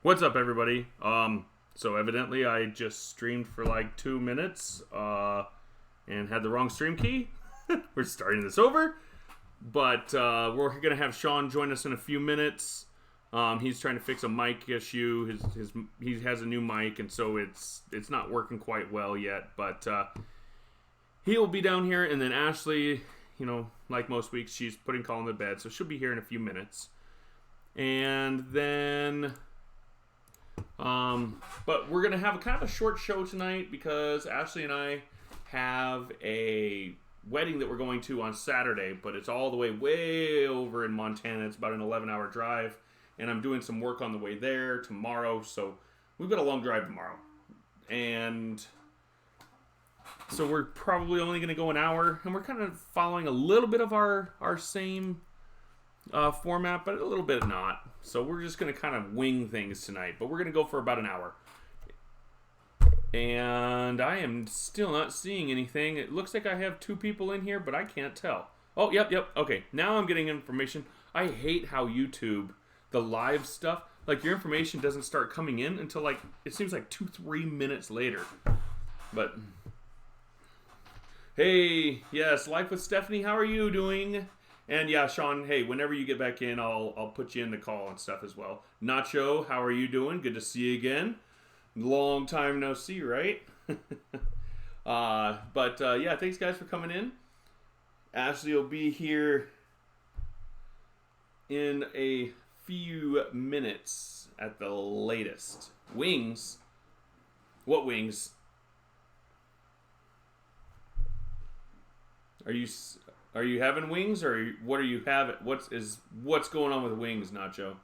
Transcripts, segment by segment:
What's up, everybody? So evidently I just streamed for like 2 minutes, and had the wrong stream key. We're starting this over, but we're gonna have Sean join us in a few minutes. He's trying to fix a mic issue. He has a new mic, and so it's not working quite well yet. But he'll be down here, and then Ashley, like most weeks, she's putting Colin to bed, so she'll be here in a few minutes. And then, but we're gonna have kind of a short show tonight because Ashley and I have a wedding that we're going to on Saturday, but it's all the way over in Montana. It's about an 11-hour drive, and I'm doing some work on the way there tomorrow, so we've got a long drive tomorrow. And so we're probably only going to go an hour, and we're kind of following a little bit of our same format, but a little bit not. So we're just going to kind of wing things tonight, but we're going to go for about an hour. And I am still not seeing anything. It looks like I have 2 people in here, but I can't tell. Oh, yep. Okay, now I'm getting information. I hate how YouTube, the live stuff, like your information doesn't start coming in until like, it seems like 2-3 minutes later. But, hey, yes, Life with Stephanie, how are you doing? And yeah, Sean, hey, whenever you get back in, I'll put you in the call and stuff as well. Nacho, how are you doing? Good to see you again. Long time no see, right? But yeah, thanks guys for coming in. Ashley will be here in a few minutes at the latest. Wings? What wings? Are you having wings, or what are you having? What's going on with wings, Nacho?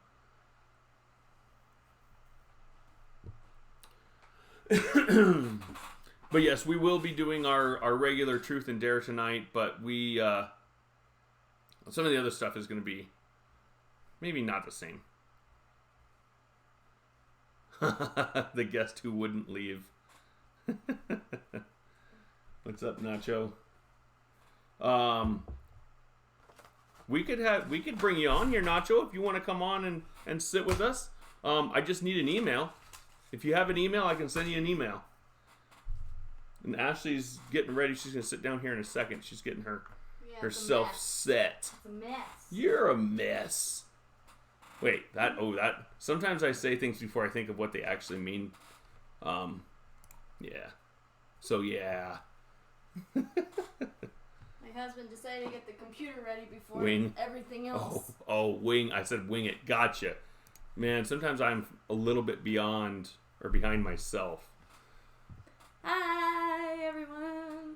But yes, we will be doing our regular Truth and Dare tonight, but we some of the other stuff is going to be maybe not the same. The guest who wouldn't leave. What's up, Nacho? We could bring you on here, Nacho, if you want to come on and sit with us. I just need an email. If you have an email, I can send you an email. And Ashley's getting ready. She's going to sit down here in a second. She's getting herself set. It's a mess. You're a mess. Wait, that. Sometimes I say things before I think of what they actually mean. Yeah. So, yeah. My husband decided to get the computer ready before everything else. Oh, wing. I said wing it. Gotcha. Man, sometimes I'm a little bit behind myself. Hi, everyone.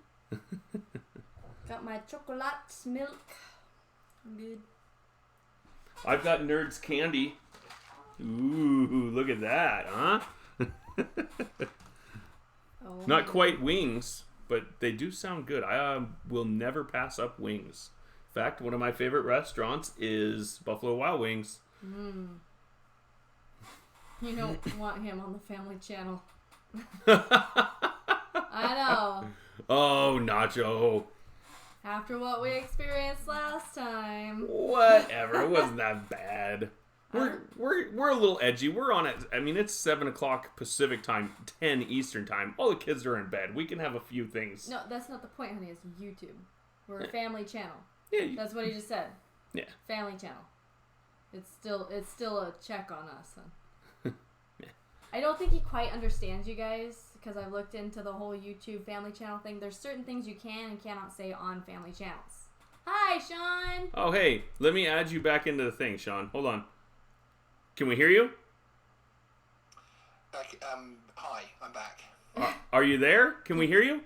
Got my chocolate milk. Good. I've got Nerds candy. Ooh, look at that, huh? Not quite wings, but they do sound good. I will never pass up wings. In fact, one of my favorite restaurants is Buffalo Wild Wings. You don't want him on the Family Channel. I know. Oh, Nacho. After what we experienced last time. Whatever. It wasn't that bad. We're a little edgy. We're on it. I mean, it's 7 o'clock Pacific time, 10 Eastern time. All the kids are in bed. We can have a few things. No, that's not the point, honey. It's YouTube. We're a family channel. Yeah. That's what he just said. Yeah. Family channel. It's still a check on us, son. Yeah. I don't think he quite understands you guys, because I've looked into the whole YouTube family channel thing. There's certain things you can and cannot say on family channels. Hi, Sean! Oh, hey. Let me add you back into the thing, Sean. Hold on. Can we hear you? Hi, I'm back. Are you there? Can we hear you?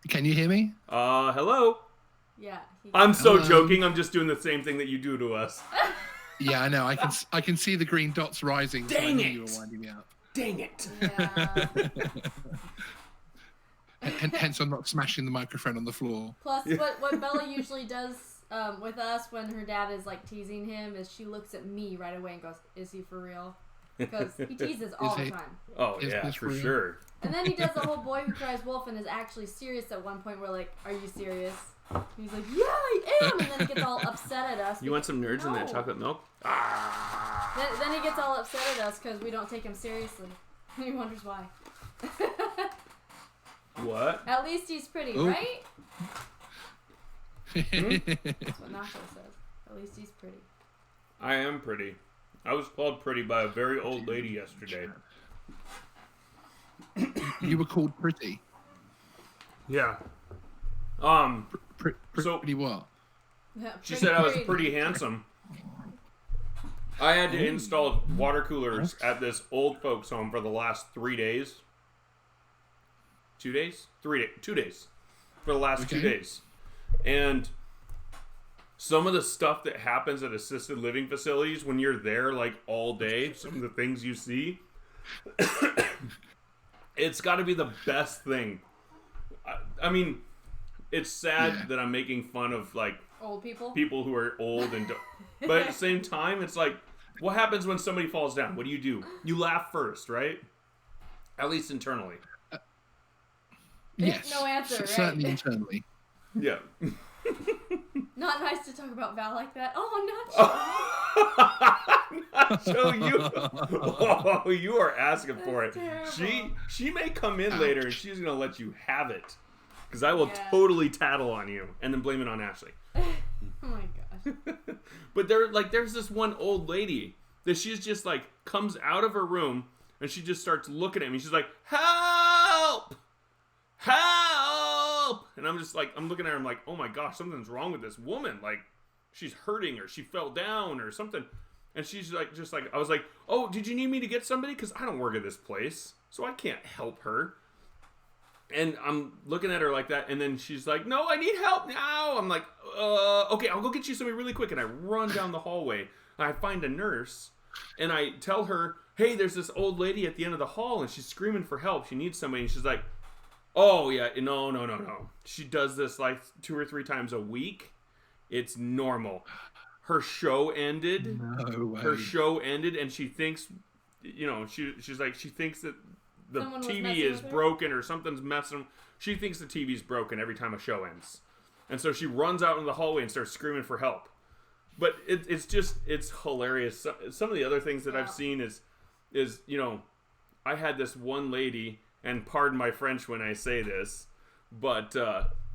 Can you hear me? Hello? Yeah. I'm so joking. I'm just doing the same thing that you do to us. Yeah, I know. I can see the green dots rising. Dang so it! You were winding me up. Dang it! Yeah. Hence, I'm not smashing the microphone on the floor. Plus, what Bella usually does with us when her dad is like teasing him is she looks at me right away and goes, "Is he for real?" Because he teases all the time. Oh, yeah, for sure. And then he does the whole boy who cries wolf and is actually serious at one point. We're like, "Are you serious?" He's like, "Yeah, I am," and then he gets all upset at us. You want some Nerds in that chocolate milk? Ah! Then he gets all upset at us because we don't take him seriously. He wonders why. What? At least he's pretty, Ooh. right? That's what Nacho says. At least he's pretty. I am pretty. I was called pretty by a very old lady yesterday. You were called pretty. Yeah. So- Pretty what? Yeah, She said I was pretty. pretty handsome. I had to install water coolers at this old folks home for the last 3 days. 2 days? 3 days. 2 days. For the last 2 Okay. days. And some of the stuff that happens at assisted living facilities when you're there like all day, some of the things you see, it's got to be the best thing. I mean, it's sad Yeah. that I'm making fun of like Old people. people who are old and but at the same time it's like, what happens when somebody falls down? What do? You laugh first, right? At least internally. Yes. No answer, right? Certainly internally. Yeah. Not nice to talk about Val like that. Oh, Nacho, you are asking for it. That's terrible. She may come in later and she's gonna let you have it, because I will Yeah. totally tattle on you and then blame it on Ashley. Oh my gosh. But there's this one old lady that she's just like comes out of her room and she just starts looking at me. She's like, "Help! Help!" And I'm just like, I'm looking at her. I'm like, "Oh my gosh, something's wrong with this woman. Like, she's hurting or she fell down or something." And she's like, just like, I was like, "Oh, did you need me to get somebody? Because I don't work at this place, so I can't help her." And I'm looking at her like that, and then she's like, "No, I need help now." I'm like, "Okay, I'll go get you somebody really quick." And I run down the hallway, and I find a nurse, and I tell her, "Hey, there's this old lady at the end of the hall, and she's screaming for help. She needs somebody." And she's like, "Oh, yeah, no. She does this like 2 or 3 times a week. It's normal." Her show ended. No way. Her show ended, and she thinks, she's like, she thinks that the Someone was TV messing is with her? broken or something's messing. She thinks the TV's broken every time a show ends, and so she runs out in the hallway and starts screaming for help. But it's hilarious. Some of the other things that I've seen is I had this one lady, and pardon my French when I say this, but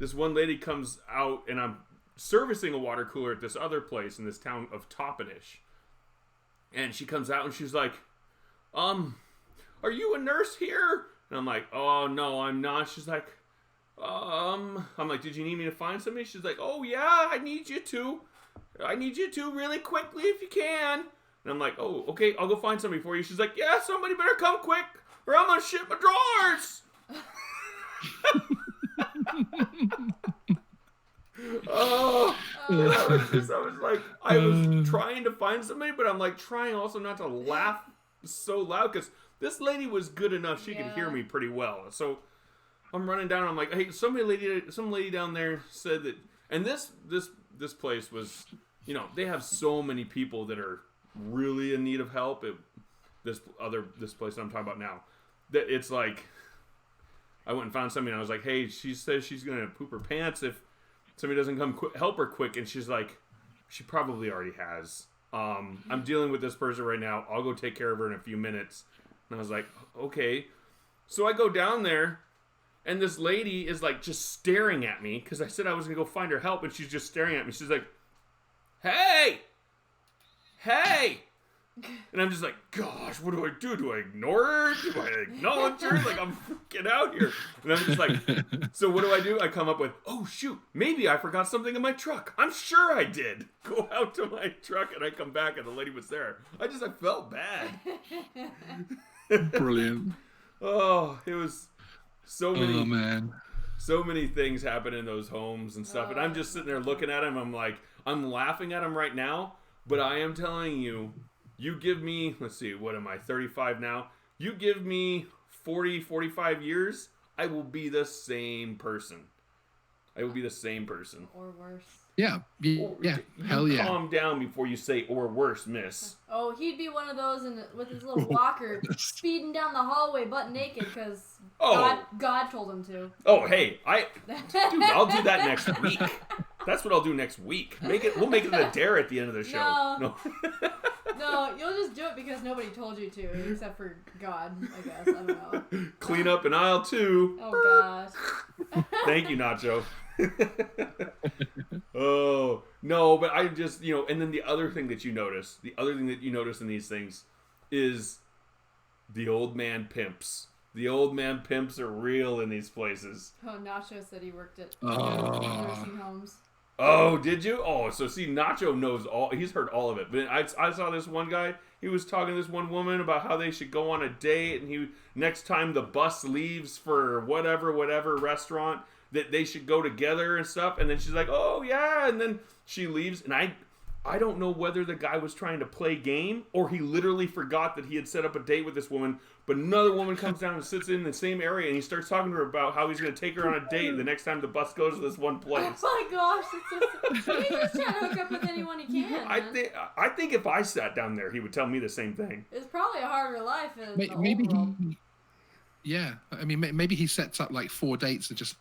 this one lady comes out, and I'm servicing a water cooler at this other place in this town of Toppenish, and she comes out and she's like, "Are you a nurse here?" And I'm like, "Oh, no, I'm not." She's like, I'm like, "Did you need me to find somebody?" She's like, "Oh, yeah, I need you to really quickly if you can." And I'm like, "Oh, okay, I'll go find somebody for you." She's like, "Yeah, somebody better come quick or I'm gonna shit my drawers." Oh, I was trying to find somebody, but I'm like trying also not to laugh so loud because this lady was good enough; she could hear me pretty well. So I'm running down. I'm like, "Hey, some lady down there said that," and this place was, they have so many people that are really in need of help. This place that I'm talking about now, that it's like, I went and found somebody, and I was like, "Hey, she says she's gonna poop her pants if somebody doesn't come help her quick," and she's like, "She probably already has. I'm dealing with this person right now. I'll go take care of her in a few minutes." And I was like, "Okay." So I go down there, and this lady is like just staring at me because I said I was gonna go find her help, and she's just staring at me. She's like, "Hey, and I'm just like, "Gosh, what do I do? Do I ignore her? Do I acknowledge her? Like, I'm freaking out here." And I'm just like, so what do? I come up with, "Oh, shoot, maybe I forgot something in my truck. I'm sure I did." Go out to my truck, and I come back, and the lady was there. I felt bad. Brilliant. Oh, it was so many. Oh, man. So many things happen in those homes and stuff, and I'm just sitting there looking at him. I'm like, I'm laughing at him right now, but I am telling you, you give me, let's see, what am I, 35 now? You give me 40, 45 years, I will be the same person. Or worse. Yeah. Yeah. Hell yeah. Calm down before you say "or worse," miss. Oh, he'd be one of those with his little walker speeding down the hallway butt naked because God told him to. Oh, hey, I'll do that next week. That's what I'll do next week. We'll make it a dare at the end of the show. No. No, you'll just do it because nobody told you to, except for God, I guess. I don't know. Clean up in aisle 2. Oh, gosh. Thank you, Nacho. Oh, no, but I just, and then the other thing that you notice in these things is the old man pimps. The old man pimps are real in these places. Oh, Nacho said he worked at nursing homes. Oh, did you? Oh, so see, Nacho knows all. He's heard all of it. But I saw this one guy. He was talking to this one woman about how they should go on a date, and next time the bus leaves for whatever restaurant, that they should go together and stuff. And then she's like, "Oh yeah," and then she leaves, and I don't know whether the guy was trying to play game or he literally forgot that he had set up a date with this woman. But another woman comes down and sits in the same area, and he starts talking to her about how he's going to take her on a date the next time the bus goes to this one place. Oh my gosh, it's just, he's just trying to hook up with anyone he can. I think if I sat down there, he would tell me the same thing. It's probably a harder life in the Maybe old world. yeah. I mean, maybe he sets up like 4 dates and just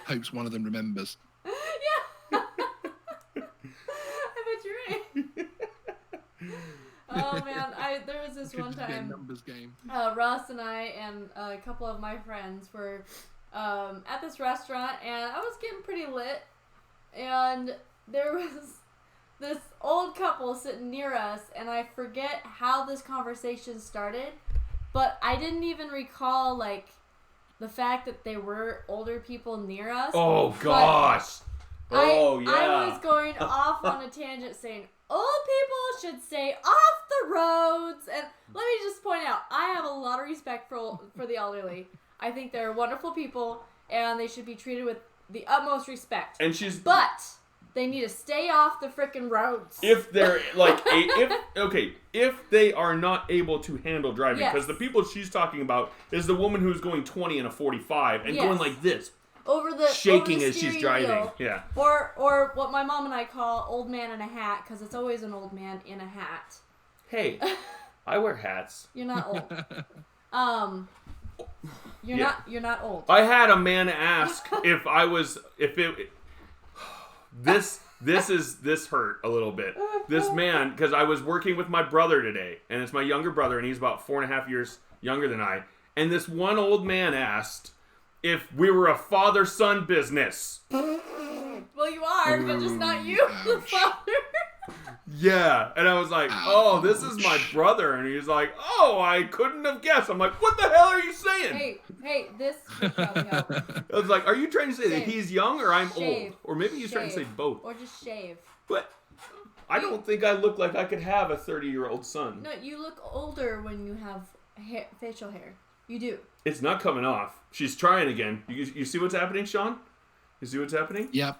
hopes one of them remembers. Yeah. I bet you're right. Oh man, there was this one Could just be a time. numbers game. Russ and I and a couple of my friends were at this restaurant, and I was getting pretty lit, and there was this old couple sitting near us, and I forget how this conversation started, but I didn't even recall like the fact that they were older people near us. Oh gosh. Oh yeah. I was going off on a tangent saying old people should stay off the roads, and let me just point out, I have a lot of respect for the elderly. I think they're wonderful people, and they should be treated with the utmost respect. And But they need to stay off the frickin' roads. If they're like, if they are not able to handle driving, Yes. because the people she's talking about is the woman who's going 20 in a 45 and Yes. going like this, over the shaking over the as she's steering driving. wheel. Yeah. Or what my mom and I call old man in a hat, because it's always an old man in a hat. Hey, I wear hats. You're not old. You're not old. I had a man ask this hurt a little bit. This man, because I was working with my brother today, and it's my younger brother, and he's about 4.5 years younger than I. And this one old man asked if we were a father-son business. Well, you are, but just not you, the father. Yeah, and I was like, "Oh, this is my brother," and he's like, "Oh, I couldn't have guessed." I'm like, "What the hell are you saying?" Hey, this would probably help. I was like, "Are you trying to say that Shave. he's young or I'm Shave. old, or maybe he's trying to say Shave. both?" Or just shave. But I don't think I look like I could have a 30-year-old son. No, you look older when you have facial hair. You do. It's not coming off. She's trying again. You see what's happening, Sean? You see what's happening? Yep.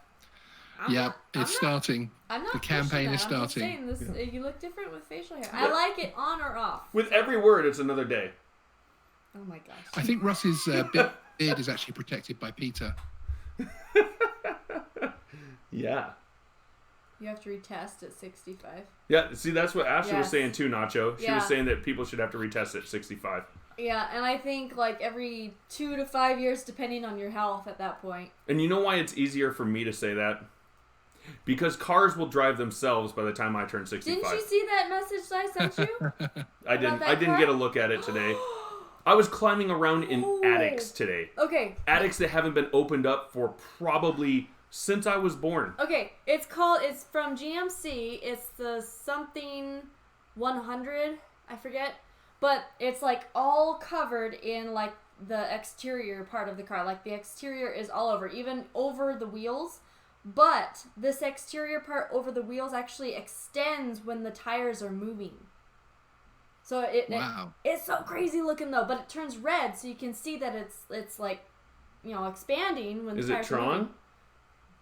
It's starting. I'm not The campaign is pushing that. I'm just starting. saying this, you look different with facial hair. I like it on or off. With every word, it's another day. Oh my gosh. I think Russ's beard is actually protected by Peter. Yeah. You have to retest at 65. Yeah, see, that's what Ashley was Yes. saying too, Nacho. She Yeah. was saying that people should have to retest at 65. Yeah, and I think like every 2 to 5 years, depending on your health at that point. And you know why it's easier for me to say that? Because cars will drive themselves by the time I turn 65. Didn't you see that message that I sent you? I didn't. that I didn't car? get a look at it today. I was climbing around in Ooh. attics today. Okay. Attics that haven't been opened up for probably since I was born. Okay, it's from GMC. It's the something 100, I forget. But it's like all covered in like the exterior part of the car. Like the exterior is all over, even over the wheels. But this exterior part over the wheels actually extends when the tires are moving. So Wow. it's so crazy looking though, but it turns red, so you can see that it's like, expanding when Is the it tires are Tron? moving.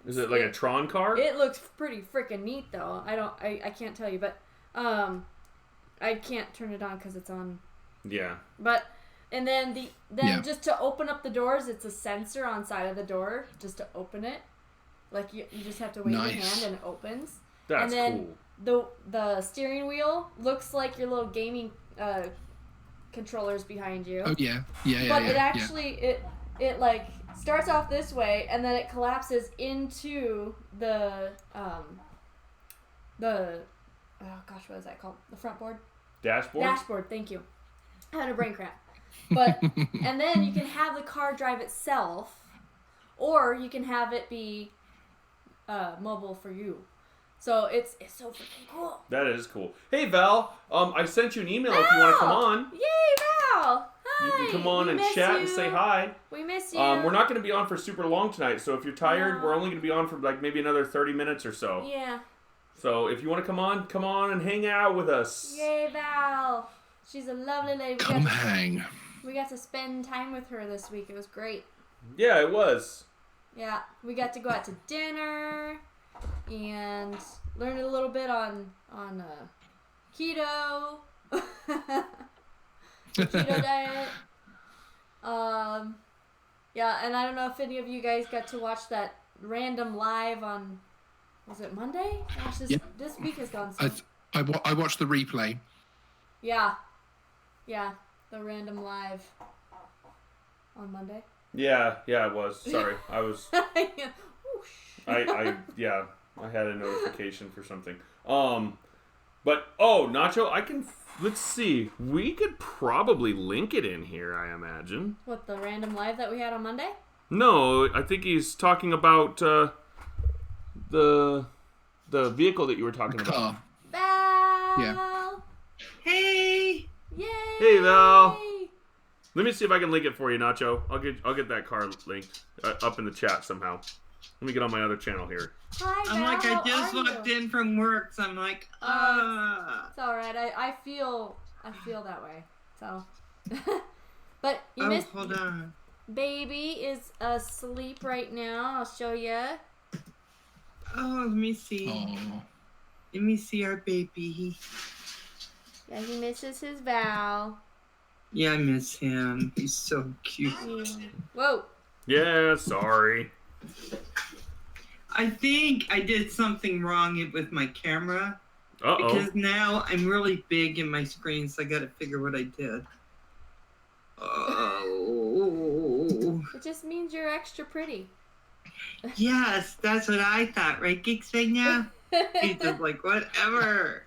Is it like a Tron car? It looks pretty freaking neat though. I can't tell you, but I can't turn it on because it's on. Yeah. But and then Yeah. just to open up the doors, it's a sensor on side of the door just to open it. Like you just have to wave your Nice. hand and it opens. That's and then cool. the steering wheel looks like your little gaming controllers behind you. Oh yeah. Yeah. But yeah, it yeah. actually it like starts off this way and then it collapses into the oh gosh, what is that called? The front board? Dashboard? Dashboard, thank you. I had a brain cramp. But, and then you can have the car drive itself, or you can have it be mobile for you. So it's so freaking cool. That is cool. Hey, Val, I sent you an email if you want to come on. Yay, Val! Hi! You can come on We and miss chat and you. say hi. We miss you. We're not going to be on for super long tonight, so if you're tired, No. we're only going to be on for like maybe another 30 minutes or so. Yeah. So if you want to come on and hang out with us. Yay, Val! She's a lovely lady. Come hang. We got to spend time with her this week. It was great. Yeah, it was. Yeah, we got to go out to dinner and learn a little bit on keto, keto diet. Yeah, and I don't know if any of you guys got to watch that random live on. Was it Monday? Gosh, this week has gone so. I watched the replay. Yeah, the random live on Monday. Yeah, it was. Sorry. I was I had a notification for something. But Nacho, let's see. We could probably link it in here, I imagine. What, the random live that we had on Monday? No, I think he's talking about the vehicle that you were talking about. Car. Val! Yeah. Hey! Yay! Hey, Val. Let me see if I can link it for you, Nacho. I'll get that car linked up in the chat somehow. Let me get on my other channel here. Hi, Val. I'm like, I just how are walked you? in from work, so I'm like, It's alright. I feel that way. So. But you oh, missed. hold on. Baby is asleep right now. I'll show you. Oh, let me see. Oh. Let me see our baby. Yeah, he misses his Val. Yeah, I miss him. He's so cute. Whoa. Yeah, sorry. I think I did something wrong with my camera. Uh-oh. Because now I'm really big in my screen, so I gotta figure what I did. Oh. It just means you're extra pretty. Yes, that's what I thought, right, Geeks right now? He's just like, whatever.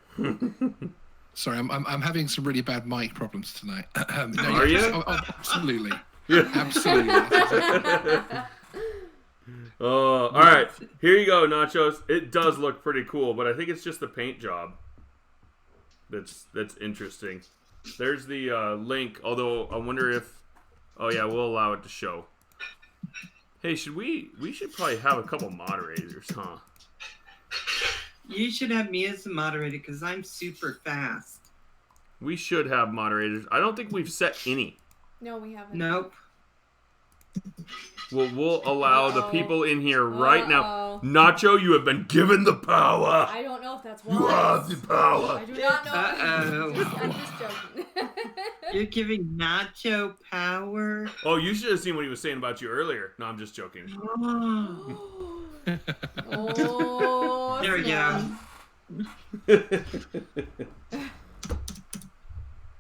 Sorry, I'm having some really bad mic problems tonight. No, Are you? Oh, absolutely. Yeah. Absolutely. All right. Here you go, Nachos. It does look pretty cool, but I think it's just the paint job that's interesting. There's the link, although I wonder if... Oh, yeah, we'll allow it to show. Hey, we should probably have a couple moderators, huh? You should have me as the moderator because I'm super fast. We should have moderators. I don't think we've set any. No, we haven't. Nope. We'll allow the people in here right now. Uh-oh. Nacho, you have been given the power. I don't know if that's wise. You have the I power. do not know. Uh-oh. I'm just joking. You're giving Nacho power? Oh, you should have seen what he was saying about you earlier. No, I'm just joking. Oh. Oh, There we snap. go.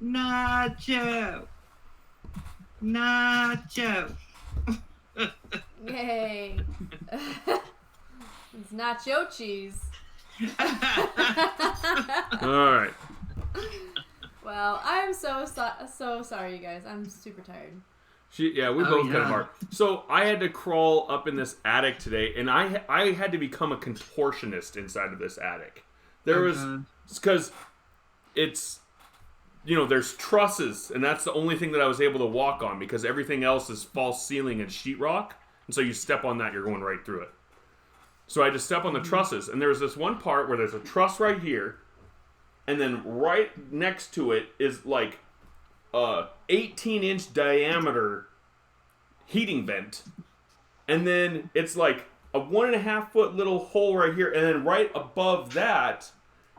Nacho. Nacho. Yay. It's nacho cheese. All right. Well, I'm so sorry, you guys. I'm super tired. We Oh, both kind of yeah. are. So I had to crawl up in this attic today, and I had to become a contortionist inside of this attic. There was, because it's, there's trusses, and that's the only thing that I was able to walk on because everything else is false ceiling and sheetrock, and so you step on that, you're going right through it. So I had to step on the trusses, and there's this one part where there's a truss right here, and then right next to it is like a 18-inch diameter heating vent, and then it's like a 1.5 foot little hole right here, and then right above that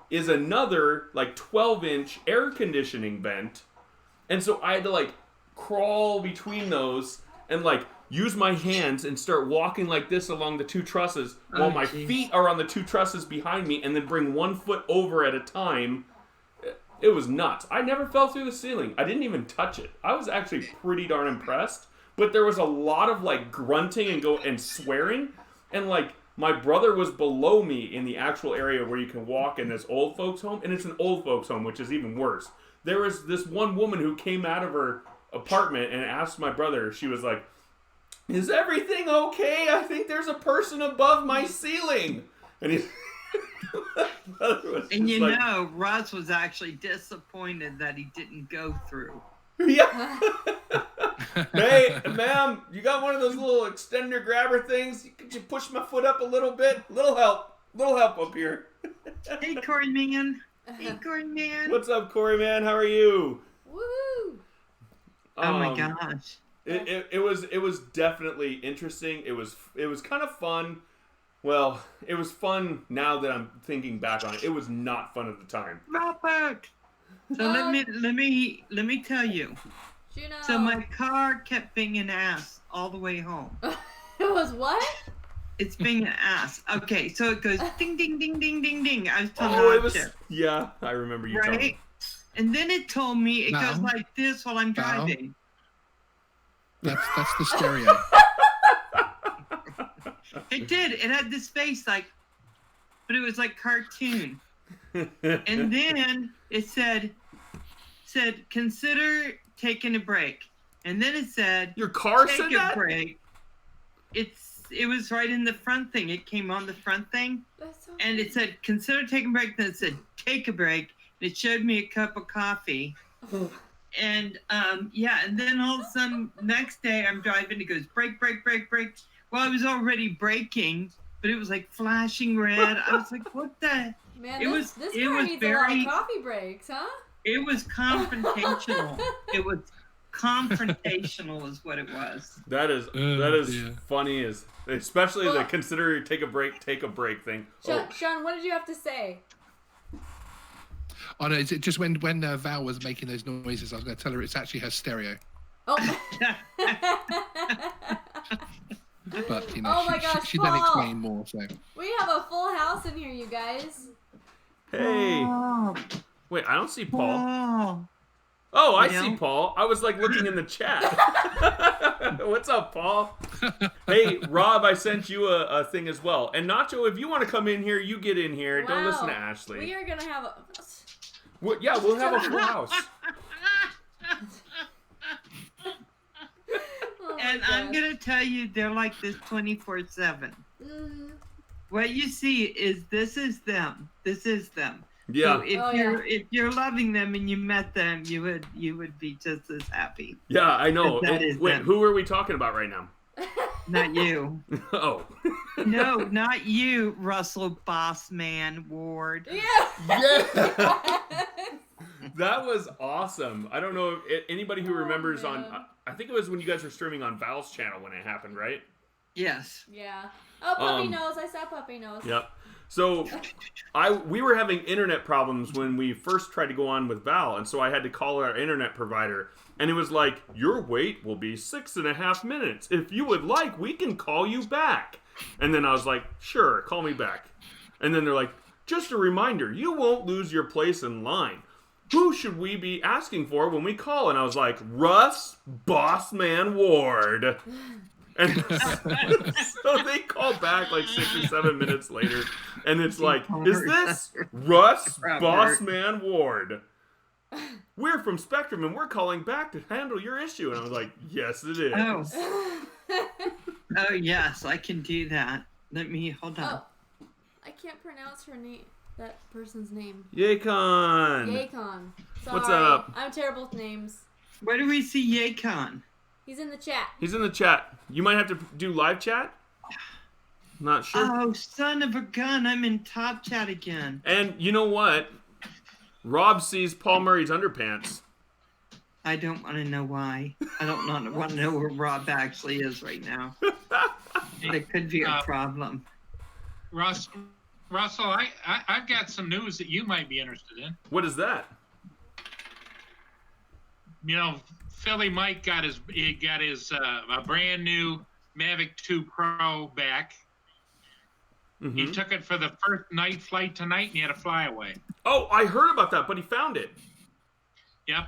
is another like 12-inch air conditioning vent. And so I had to like crawl between those and like use my hands and start walking like this along the two trusses while my geez. feet are on the two trusses behind me, and then bring 1 foot over at a time. It was nuts. I never fell through the ceiling. I didn't even touch it. I was actually pretty darn impressed, but there was a lot of like grunting and swearing, and like My brother was below me in the actual area where you can walk in this old folks home, and it's an old folks home, which is even worse. There was this one woman who came out of her apartment and asked my brother, she was like, "Is everything okay? I think there's a person above my ceiling." And he's... And you know, Russ was actually disappointed that he didn't go through. Yeah. Hey, ma'am, you got one of those little extender grabber things? Could you push my foot up a little bit? Little help up here. Hey, Corey man. Hey, Corey man. What's up, Corey man? How are you? Woo! Oh my gosh. It was definitely interesting. It was kind of fun. Well, it was fun now that I'm thinking back on it. It was not fun at the time. Robert. So let me tell you. Juno. So my car kept being an ass all the way home. It was what? It's being an ass. Okay, so it goes ding ding ding ding ding ding. I was telling Oh, it was. Roger, Yeah, I remember you telling right? me. And then it told me it Now? goes like this while I'm Now? driving. That's the stereo. It did. It had this face like, but it was like cartoon. And then it said consider taking a break. And then it said Your car said take a that? break. It was right in the front thing. It came on the front thing. That's so And it said consider taking a break. Then it said take a break. And it showed me a cup of coffee. And yeah, and then all of a sudden next day I'm driving, it goes break, break, break, break. Well, I was already braking, but it was like flashing red. I was like, what the? Man, It this was- car it was needs a lot very- of coffee breaks, huh? It was confrontational. It was confrontational is what it was. That is dear. funny as especially the Well- consider take a break thing. Sean, what did you have to say? Oh no, it's just when Val was making those noises, I was going to tell her it's actually her stereo. Oh. But you know, Oh my gosh, she then Paul. explain more. So We have a full house in here, you guys. Hey, Oh, wait, I don't see Paul. oh. Oh, I You see know? Paul. I was like looking in the chat. What's up, Paul? Hey, Rob, I sent you a thing as well. And Nacho, if you want to come in here, you get in here. Don't listen to Wow. Ashley. We are gonna have a. Yeah, we'll have a full house. Oh my And I'm gosh. gonna tell you, they're like this 24/7. Mhm. What you see is this is them. This is them. Yeah, So if Oh, if you're loving them and you met them, you would be just as happy. yeah, I know. That is Wait, them. who are we talking about right now? Not you. Oh. No, not you, Russell Bossman Ward. Yeah. Yeah. That was awesome. I don't know if anybody who Oh, remembers man. on. I think it was when you guys were streaming on Val's channel when it happened, right? Yes. Yeah. Oh, puppy Um, nose. I saw puppy nose. Yep. So, we were having internet problems when we first tried to go on with Val, and so I had to call our internet provider, and it was like, your wait will be 6.5 minutes. If you would like, we can call you back. And then I was like, sure, call me back. And then they're like, just a reminder, you won't lose your place in line. Who should we be asking for when we call? And I was like, Russ Bossman Ward. And so they call back like 6 or 7 minutes later, and it's like, is this Russ Robert. Bossman Ward? We're from Spectrum, and we're calling back to handle your issue. And I was like, yes, it is. Oh. Oh yes, I can do that. Let me hold on. Oh, I can't pronounce her name. That person's name. Yacon. Yacon. Sorry. What's up? I'm terrible with names. Where do we see Yacon? He's in the chat. He's in the chat. You might have to do live chat. Not sure. Oh, son of a gun! I'm in top chat again. And you know what? Rob sees Paul Murray's underpants. I don't want to know why. I don't want to know where Rob actually is right now. It could be a problem. Russell, I've got some news that you might be interested in. What is that? You know, Philly Mike got his a brand new Mavic 2 Pro back. Mhm. He took it for the first night flight tonight, and he had a flyaway. Oh, I heard about that, but he found it. Yep.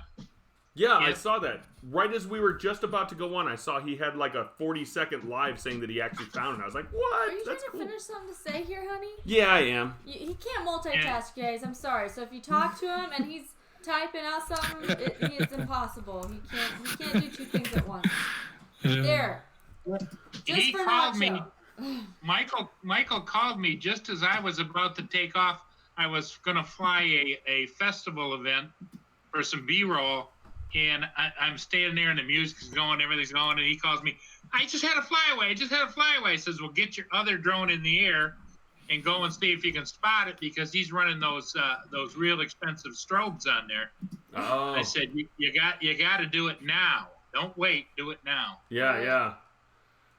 Yeah, I Yeah. saw that. Right as we were just about to go on, I saw he had like a 40-second live saying that he actually found it. I was like, what? Are you That's trying to cool. finish something to say here, honey? Yeah, I am. He can't multitask, guys. I'm sorry. So if you talk to him and he's typing out something, it's impossible. He can't do two things at once. There. Just He for called Nacho. me. Michael called me just as I was about to take off. I was going to fly a festival event for some B-roll, and I'm standing there and the music's going, everything's going, and he calls me. I just had a flyaway. I says, well, get your other drone in the air and go and see if you can spot it, because he's running those real expensive strobes on there. Oh. I said, you got to do it now. Don't wait. Do it now. Yeah.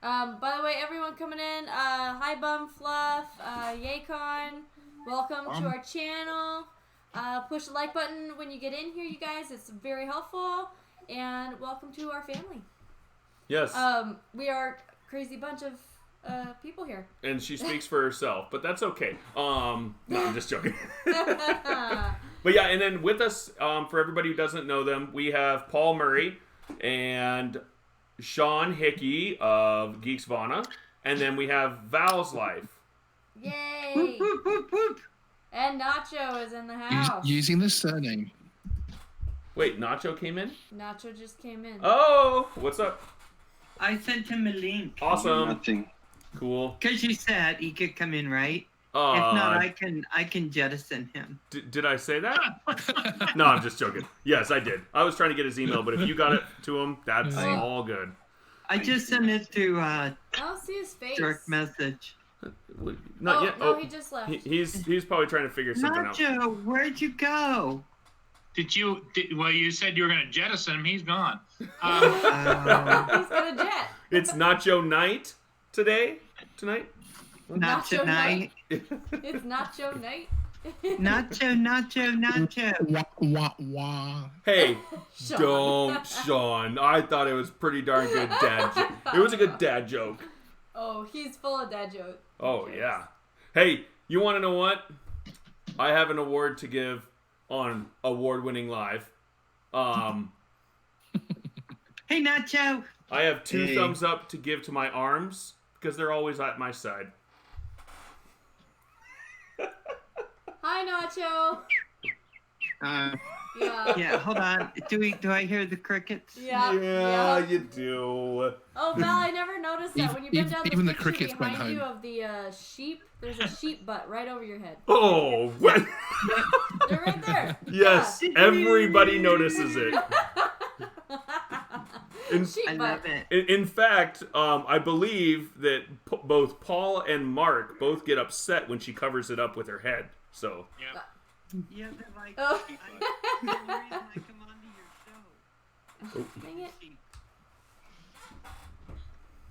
By the way, everyone coming in, hi Bum Fluff, Yacon, welcome to our channel. Push the like button when you get in here, you guys. It's very helpful. And welcome to our family. Yes. We are a crazy bunch of people here. And she speaks for herself, but that's okay. No, I'm just joking. But yeah, and then with us, for everybody who doesn't know them, we have Paul Murray and Sean Hickey of Geeks Vana, and then we have Val's Life. Yay! Whoop, whoop, whoop, whoop. And Nacho is in the house. Using the surname. Wait, Nacho came in? Nacho just came in. Oh, what's up? I sent him a link. Awesome. Nothing. Cool. Because you said he could come in, right? If not, Uh, I can jettison him. did I say that? No, I'm just joking. Yes, I did. I was trying to get his email, but if you got it to him, that's all good. I just sent it through I don't see his face. direct message. Not yet. No, he just left. He's probably trying to figure something out. Nacho, where'd you go? Well, you said you were going to jettison him. He's gone. Oh. He's got a jet. It's Nacho night tonight. Not Nacho tonight. It's Nacho night. Nacho. Wah, wah, wah. Hey, Sean. don't, Sean. I thought it was pretty darn good dad joke. It was a good dad joke. Oh, he's full of dad jokes. Oh, yeah. Hey, you want to know what? I have an award to give on Award-Winning Live. Hey, Nacho. I have 2 Hey. thumbs up to give to my arms because they're always at my side. Hi, Nacho. Yeah. Yeah, hold on. Do I hear the crickets? Yeah. you do. Oh, Val, I never noticed that. When you bend down Even the the picture crickets went behind you home. of the sheep, there's a sheep butt right over your head. Oh, what? They're right there. Yes, everybody notices it. In, Sheep I butt. love it. in fact, I believe that both Paul and Mark both get upset when she covers it up with her head. So, Yep. Yeah, they're like, Oh. the reason I come onto your show. Dang it.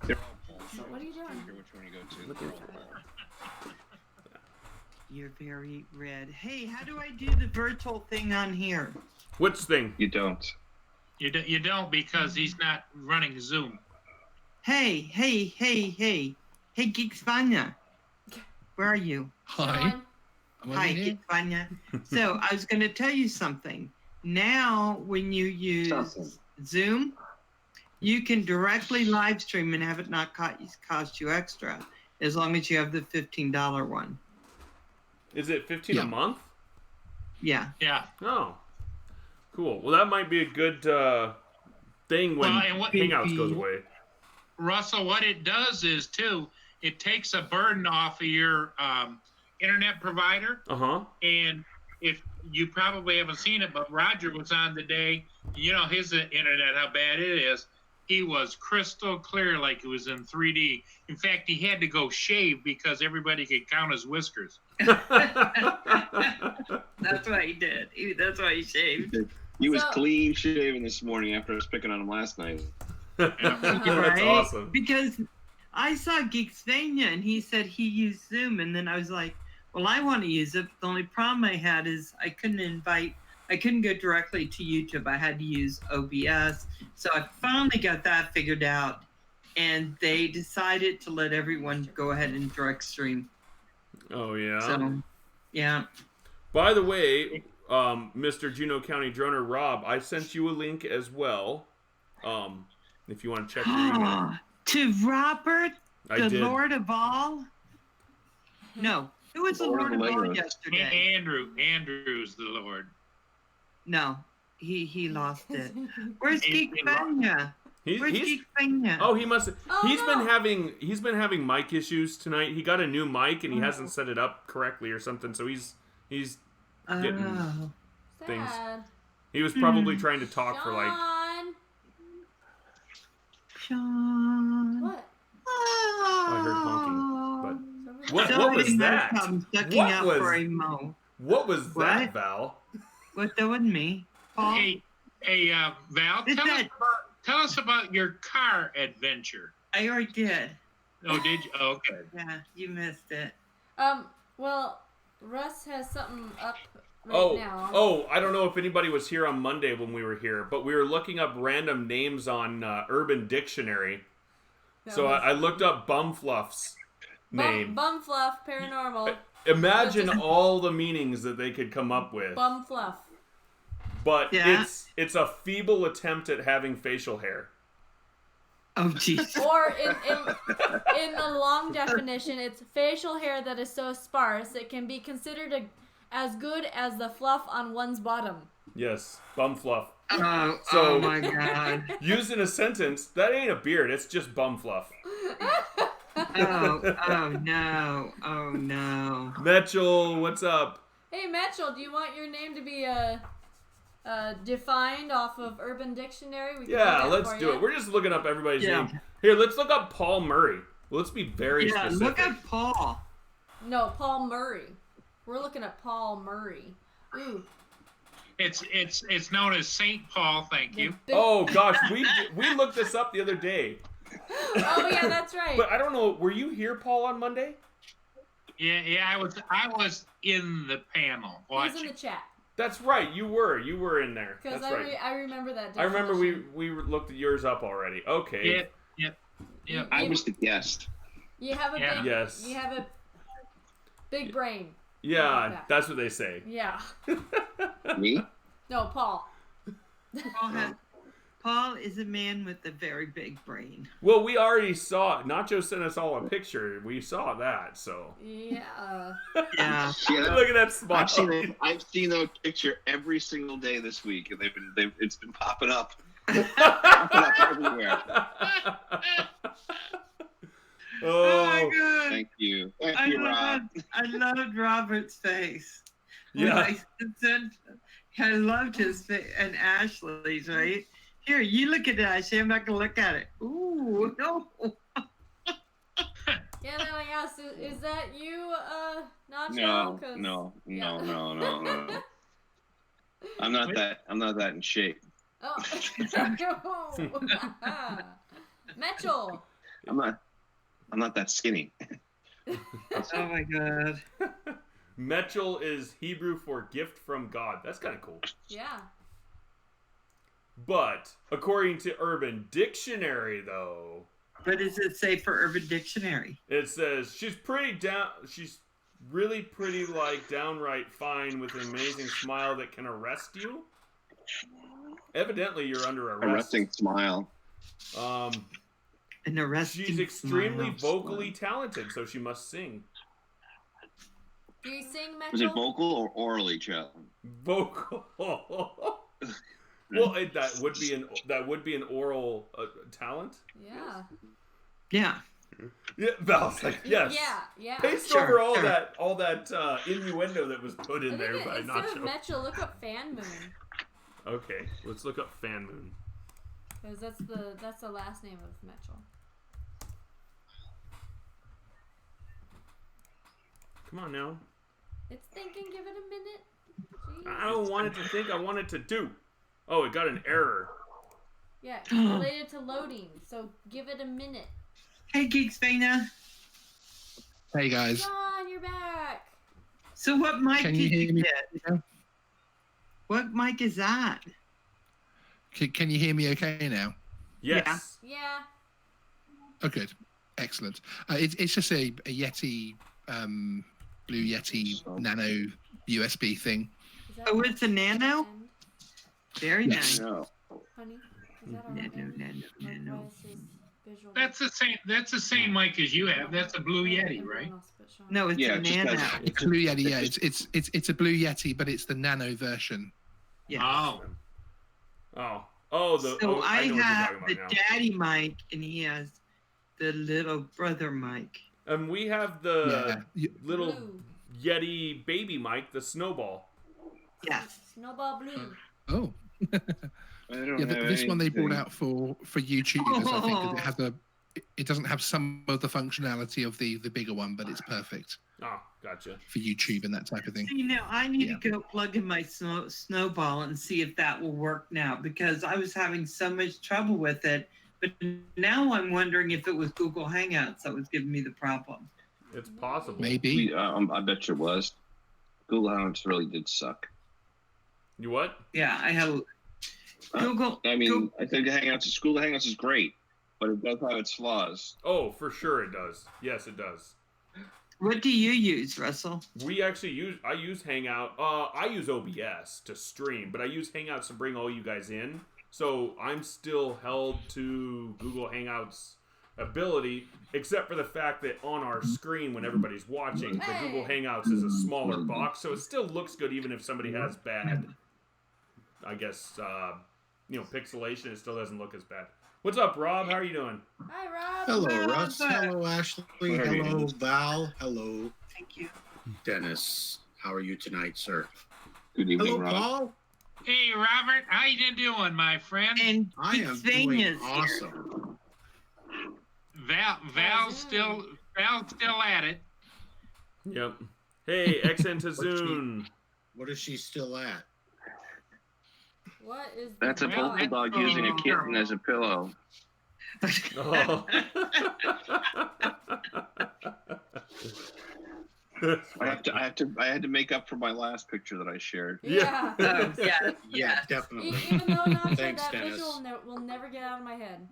They're all Paul. So what are you doing? I don't care which one you go to. They're all Paul. You're very red. Hey, how do I do the virtual thing on here? which thing? You don't. You don't, because he's not running Zoom. Hey, Geeks Vanya. Where are you? Hi. Sean, Am I Hi, in here? Geeks Vanya. So I was going to tell you something. Now, when you use Awesome. Zoom, you can directly live stream and have it not cost you extra, as long as you have the $15 one. Is it 15 a Yeah. month? Yeah. Yeah. Oh, cool. Well, that might be a good thing when Well, and what- Hangouts goes away. Russell, what it does is, too, it takes a burden off of your internet provider. Uh-huh. And if you probably haven't seen it, but Roger was on today. You know his internet, how bad it is. He was crystal clear, like it was in 3D. In fact, he had to go shave because everybody could count his whiskers. That's what he did. That's why he shaved. He was So- clean shaven this morning after I was picking on him last night. That's Right? awesome. Because I saw Geeksvania and he said he used Zoom, and then I was like, well, I want to use it. The only problem I had is I couldn't go directly to YouTube. I had to use OBS. So I finally got that figured out, and they decided to let everyone go ahead and direct stream. Oh, yeah. So, yeah. By the way, Mr. Juneau County Droner Rob, I sent you a link as well. If you want to check your email. To Robert, I the did. Lord of all? No. Who was the Lord of all Legos. yesterday? Andrew's the Lord. No. He lost it. Where's He- Geek he lost- Fania? Where's He's Geek Fania? oh, he must. Oh, He's no. been having mic issues tonight. He got a new mic and he hasn't set it up correctly or something. So he's getting- Oh. things. Sad. he was probably trying to talk for like. Sean. Sean. What? I heard honking, but what Somebody was must that? come ducking What out was- for a mo. What was that, What? Val? What, that wasn't me. Paul? Hey, Val, Is tell us, that- tell us about your car adventure. I already did. Oh, did you? Oh, okay. Yeah, you missed it. Well, Russ has something up right now. Oh, I don't know if anybody was here on Monday when we were here, but we were looking up random names on Urban Dictionary. That So was- I looked up Bumfluff's name. Bum Fluff, paranormal. Imagine all the meanings that they could come up with. Bum Fluff. But Yeah. it's a feeble attempt at having facial hair. Oh, jeez. Or in the long definition, it's facial hair that is so sparse it can be considered as good as the fluff on one's bottom. Yes, Bumfluff. Oh, So- oh my God. Used in a sentence, that ain't a beard, it's just Bumfluff. Oh no. Oh no. Mitchell, what's up? Hey, Mitchell, do you want your name to be defined off of Urban Dictionary? We can Yeah, that let's for do you. it. We're just looking up everybody's Yeah. name. Here, let's look up Paul Murray. Let's be very Yeah, specific. look at Paul. No, Paul Murray. We're looking at Paul Murray. Ooh. It's known as Saint Paul. Thank the you. big- Oh gosh, we looked this up the other day. Oh, yeah, that's right. But I don't know, were you here, Paul, on Monday? Yeah. I was in the panel He's in watching. the chat. That's right, you were in there. Because That's right. I remember that I remember we definition. looked at yours up already. Okay. Yeah. I was the guest. You have a Yeah. big... Yes. You have a big brain. Yeah, that's what they say. Yeah. Me? No, Paul. Paul is a man with a very big brain. Well, we already saw Nacho sent us all a picture. We saw that, so Yeah. Yeah. Yeah. look at that smile. I've seen that picture every single day this week, and it's been popping up everywhere. Oh my Oh, God. Thank you, I Rob. loved Robert's face. yeah. I loved his face and Ashley's, right? Here, you look at it, Ashley. I'm not gonna look at it. Ooh, no. Yeah, then I asked, is that you, Nacho? No, 'Cause- no. Yeah. I'm not that in shape. Oh. Mitchell. I'm not that skinny. Oh my God. Mitchell is Hebrew for gift from God. That's kind of cool. Yeah. But according to Urban Dictionary, though, What does it say for Urban Dictionary? it says she's really pretty, like downright fine with an amazing smile that can arrest you. Evidently, you're under arrest. Arresting smile. An arresting She's extremely smile. vocally talented, so she must sing. Do you sing, Mitchell? Was it vocal or orally, Joe? Vocal. Well, that would be an oral talent. Yeah. Yeah. Yeah, Val's like yes. Yeah. Paste Sure, over all sure. that innuendo that was put in there by Instead of Nacho. Mitchell, look up Fan Moon. Okay, let's look up Fan Moon. Because that's the last name of Mitchell. Come on now. It's thinking, give it a minute. Jeez. I don't want it to think. I want it to do. Oh, it got an error. Yeah, related to loading. So give it a minute. Hey, Geeks Fana. Hey guys, John, you're back. So what mic can did you you hear me? get? What mic is that? Can you hear me okay now? Yes. Yeah. Oh, good, excellent. It's just a Yeti, Blue Yeti Nano USB thing. Is that Oh, it's a nano? end? Very Yes. nice. No. Honey, is that our Nano, end? nano, Like, nano. why is his visual- That's the same. That's the same mic as you have. That's a Blue Yeti, Everyone right? else but Sean. No, it's Yeah, a it just nano. has- It's a Blue Yeti, yeah. It's a Blue Yeti, but it's the nano version. Yeah. Oh, So I know what you're have talking the about now. daddy mic, and he has the little brother mic. And we have Yeah. the little Blue. Yeti baby mic, the Snowball. Yes. Snowball blue. Oh, I don't yeah. have This one they brought anything. out for YouTubers, I think, 'cause it has it doesn't have some of the functionality of the bigger one, but it's perfect Oh, gotcha. for YouTube and that type of thing. You know, I need Yeah. to go plug in my snowball and see if that will work now, because I was having so much trouble with it. But now I'm wondering if it was Google Hangouts that was giving me the problem. It's possible. Maybe. I bet you it was. Google Hangouts really did suck. You what? Yeah, I have Google. I mean, Google- I think Google Hangouts is great, but it does have its flaws. Oh, for sure it does. Yes, it does. What do you use, Russell? We actually I use Hangout. I use OBS to stream, but I use Hangouts to bring all you guys in. So I'm still held to Google Hangouts ability, except for the fact that on our screen when everybody's watching, the Google Hangouts is a smaller box, so it still looks good even if somebody has bad, I guess, pixelation. It still doesn't look as bad. What's up, Rob? How are you doing? Hi, Rob. Hello, Well, Russ. but- Hello, Ashley. How are you? Hello, Val. Hello, Thank you. Dennis. How are you tonight, sir? Good evening, Hello, Rob. Paul. hey, Robert, how you doing, my friend? And I am Pete Svane doing is here. awesome. Val's still at it. Yep. Hey, Exantazoon. What is she still at? What is That's a the polka dog using a kitten as a pillow. Oh. I had to make up for my last picture that I shared. Yeah. Oh, yeah. Yeah, definitely. Even though not Thanks, that Dennis. visual will never get out of my head.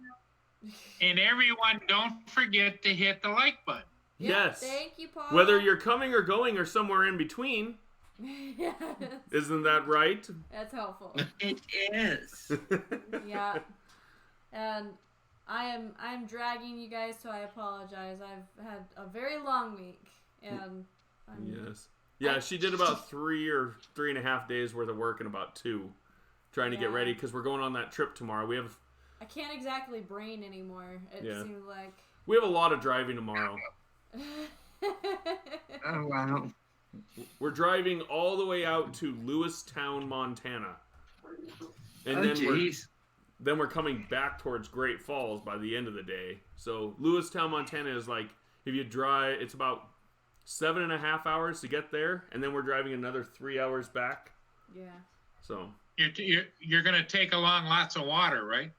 And everyone, don't forget to hit the like button. Yeah, Yes. Thank you, Paul. Whether you're coming or going or somewhere in between, yes. isn't that right? That's helpful. It is. Yeah. And I'm dragging you guys, so I apologize. I've had a very long week, and Yes. Yeah, she did about 3 or 3.5 days worth of work in about 2, trying to get Yeah. ready because we're going on that trip tomorrow. I can't exactly brain anymore. It Yeah. seems like. We have a lot of driving tomorrow. Oh, wow. We're driving all the way out to Lewistown, Montana, and Oh, jeez. then we're coming back towards Great Falls by the end of the day. So Lewistown, Montana is like, if you drive, it's about 7.5 hours to get there, and then we're driving another 3 hours back. Yeah. So You're gonna take along lots of water, right?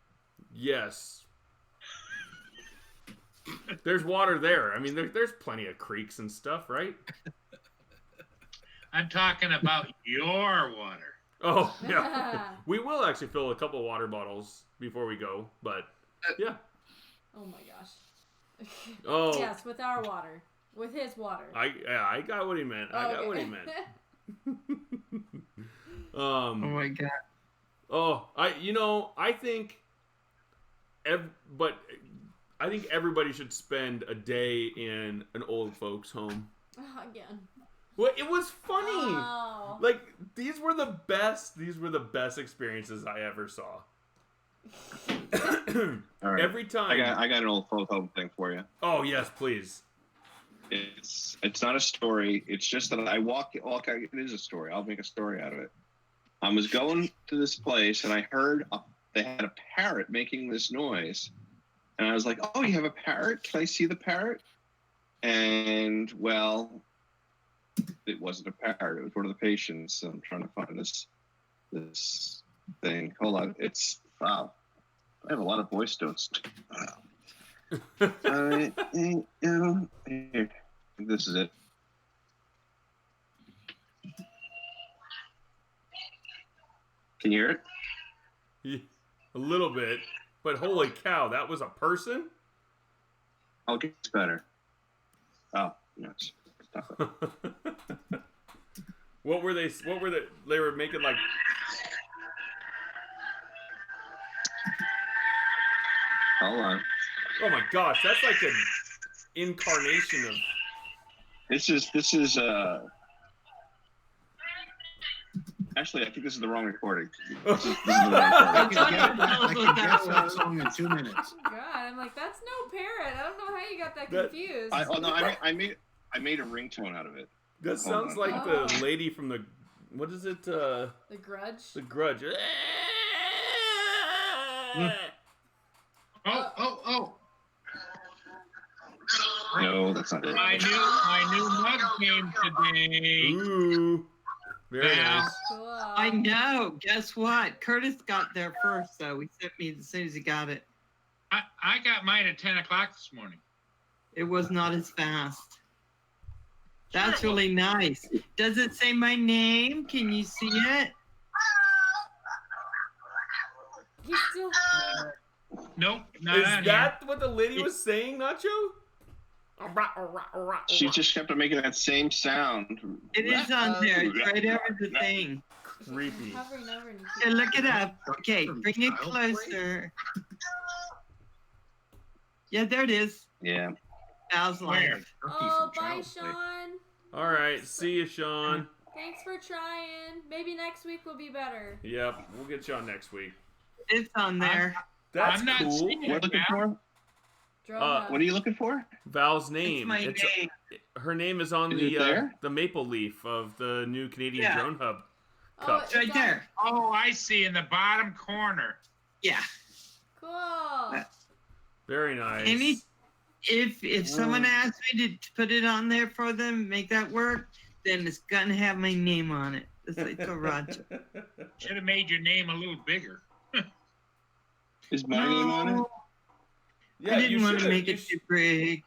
yes, there's water there. I mean, there's plenty of creeks and stuff, right? I'm talking about your water. Oh yeah, we will actually fill a couple water bottles before we go, but yeah. Oh my gosh. Oh. Yes, with our water. With his water. I got what he meant. I got what he meant. Oh, my God. I think I think everybody should spend a day in an old folks home. Again. Well, it was funny. Oh. Like these were the best experiences I ever saw. All right. Every time. I got an old photo thing for you. Oh yes, please. It's not a story. It's just that I walk. It is a story. I'll make a story out of it. I was going to this place and I heard they had a parrot making this noise, and I was like, "Oh, you have a parrot? Can I see the parrot?" And well, it wasn't a parrot. It was one of the patients. I'm trying to find this thing. Hold on. It's wow. I have a lot of voice notes. Here. This is it. Can you hear it? A little bit, but holy cow, that was a person? Oh, it gets better. Oh, yes. Stop it. What were they? They were making like. Hold on. Oh my gosh, that's like an incarnation of. This is actually, I think this is the wrong recording. This is the wrong I recording. can guess that song in 2 minutes. God, I'm like, that's no parrot. I don't know how you got that That- confused. I made a ringtone out of it. That sounds like Oh. the lady from the. What is it? The Grudge. The Grudge. Oh. No, that's not it. My new mug came today. Ooh. Very Val. nice. Cool. I know. Guess what? Curtis got there first, so he sent me as soon as he got it. I got mine at 10 o'clock this morning. It was not as fast. That's Sure it was. really nice. Does it say my name? Can you see it? He's still. Nope, not Is on that what the lady was saying, Nacho? She just kept on making that same sound. It is on there. It's right over the thing. Creepy. Hovering over and you Okay, keep- look it up. Okay, From bring it Child's Play? closer. Yeah, there it is. Yeah. Val's Where? life. Oh, bye, Sean. All right. See you, Sean. Thanks for trying. Maybe next week will be better. Yep. We'll get you on next week. It's on there. That's I'm not cool. seeing What are you looking for? Drone What are you looking for? Val's name. It's my name. Her name is on Is it there? the maple leaf of the new Canadian Yeah. Drone Hub. Oh, Cup. it's Right on- there. Oh, I see, in the bottom corner. Yeah. Cool. Very nice. If someone asks me to put it on there for them, make that work, then it's gonna have my name on it. It's like a Roger. Should have made your name a little bigger. Is my name on it? Yeah, I didn't want to should've- make it too big.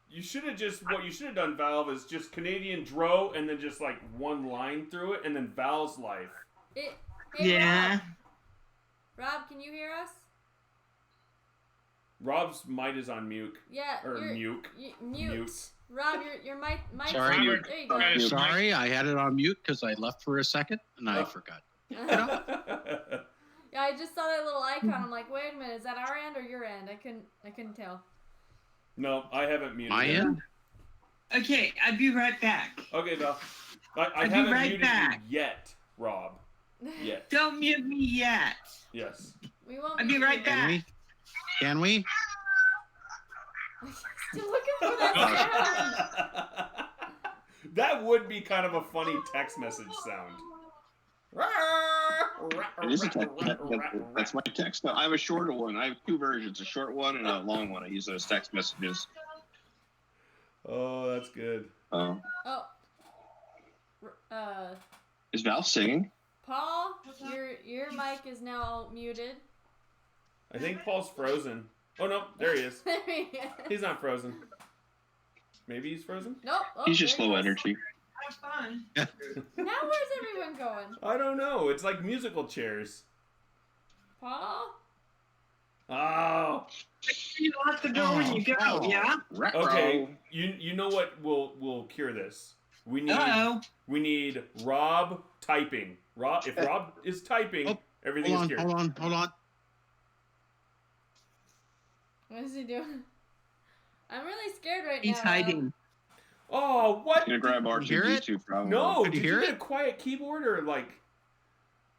You should have just what you should have done, Valve, is just Canadian Dro and then just like one line through it and then Val's life. Hey, Yeah. Rob, can you hear us? Rob's mic is on mute Yeah. or you're, mute. Mute. Mute. Rob, your mic. Sorry. There you go. Robert, Sorry, I had it on mute because I left for a second and I Oh. forgot. Yeah, I just saw that little icon. I'm like, wait a minute, is that our end or your end? I couldn't tell. No, I haven't muted. My it. end? Okay, I'll be right back. Okay, Val. I I'll be haven't right muted back. you yet, Rob. Yet. Don't mute me yet. Yes. We won't. I'll be right you. back. Can we? Still looking for that sound. That would be kind of a funny text message sound. It is a text. That's my text. No, I have a shorter one. I have two versions: a short one and a long one. I use those text messages. Oh, that's good. Oh. Is Val singing? Paul, your mic is now muted. I think Paul's frozen. Oh no, there he is. There he is. He's not frozen. Maybe he's frozen? Nope. Oh, He's just there low he is. energy. Have fun. Now where's everyone going? I don't know. It's like musical chairs. Paul? Oh. You lock the door when you go, yeah? Okay. You know what will cure this? We need Rob typing. If Rob is typing, Oh, everything is cured. Hold on. What is he doing? I'm really scared right He's now. hiding. Oh, what? I'm gonna grab Hear it? R2D2 probably. No, Could you did you hear get it? a quiet keyboard or like,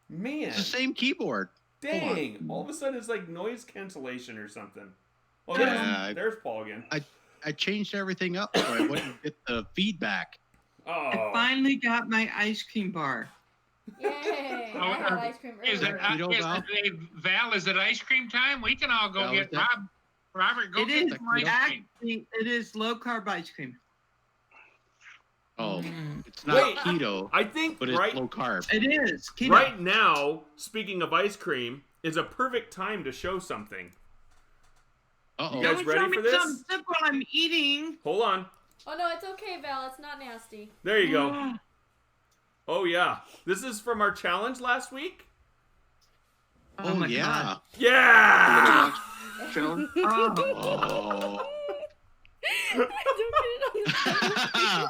man, It's the same keyboard. dang! All of a sudden it's like noise cancellation or something. Oh, Yeah. there's Paul again. I changed everything up so I wouldn't get the feedback. I Oh, finally got my ice cream bar. Yay! Oh, I had ice cream Is it, earlier. Val, is it ice cream time? We can all go Val, get is that- Robert, go It get is some ice cream. actually, it is low carb ice cream. Oh, Mm. it's not Wait. keto, I think but it's right low carb. It is. Keto. right now, speaking of ice cream, is a perfect time to show something. Uh You oh. guys Don't ready show for me this? some sip while I'm eating. Hold on. Oh no, it's okay, Val. It's not nasty. There you go. Oh yeah, this is from our challenge last week. Oh my yeah. God. Yeah. Challenge? Oh. Oh. Don't get it on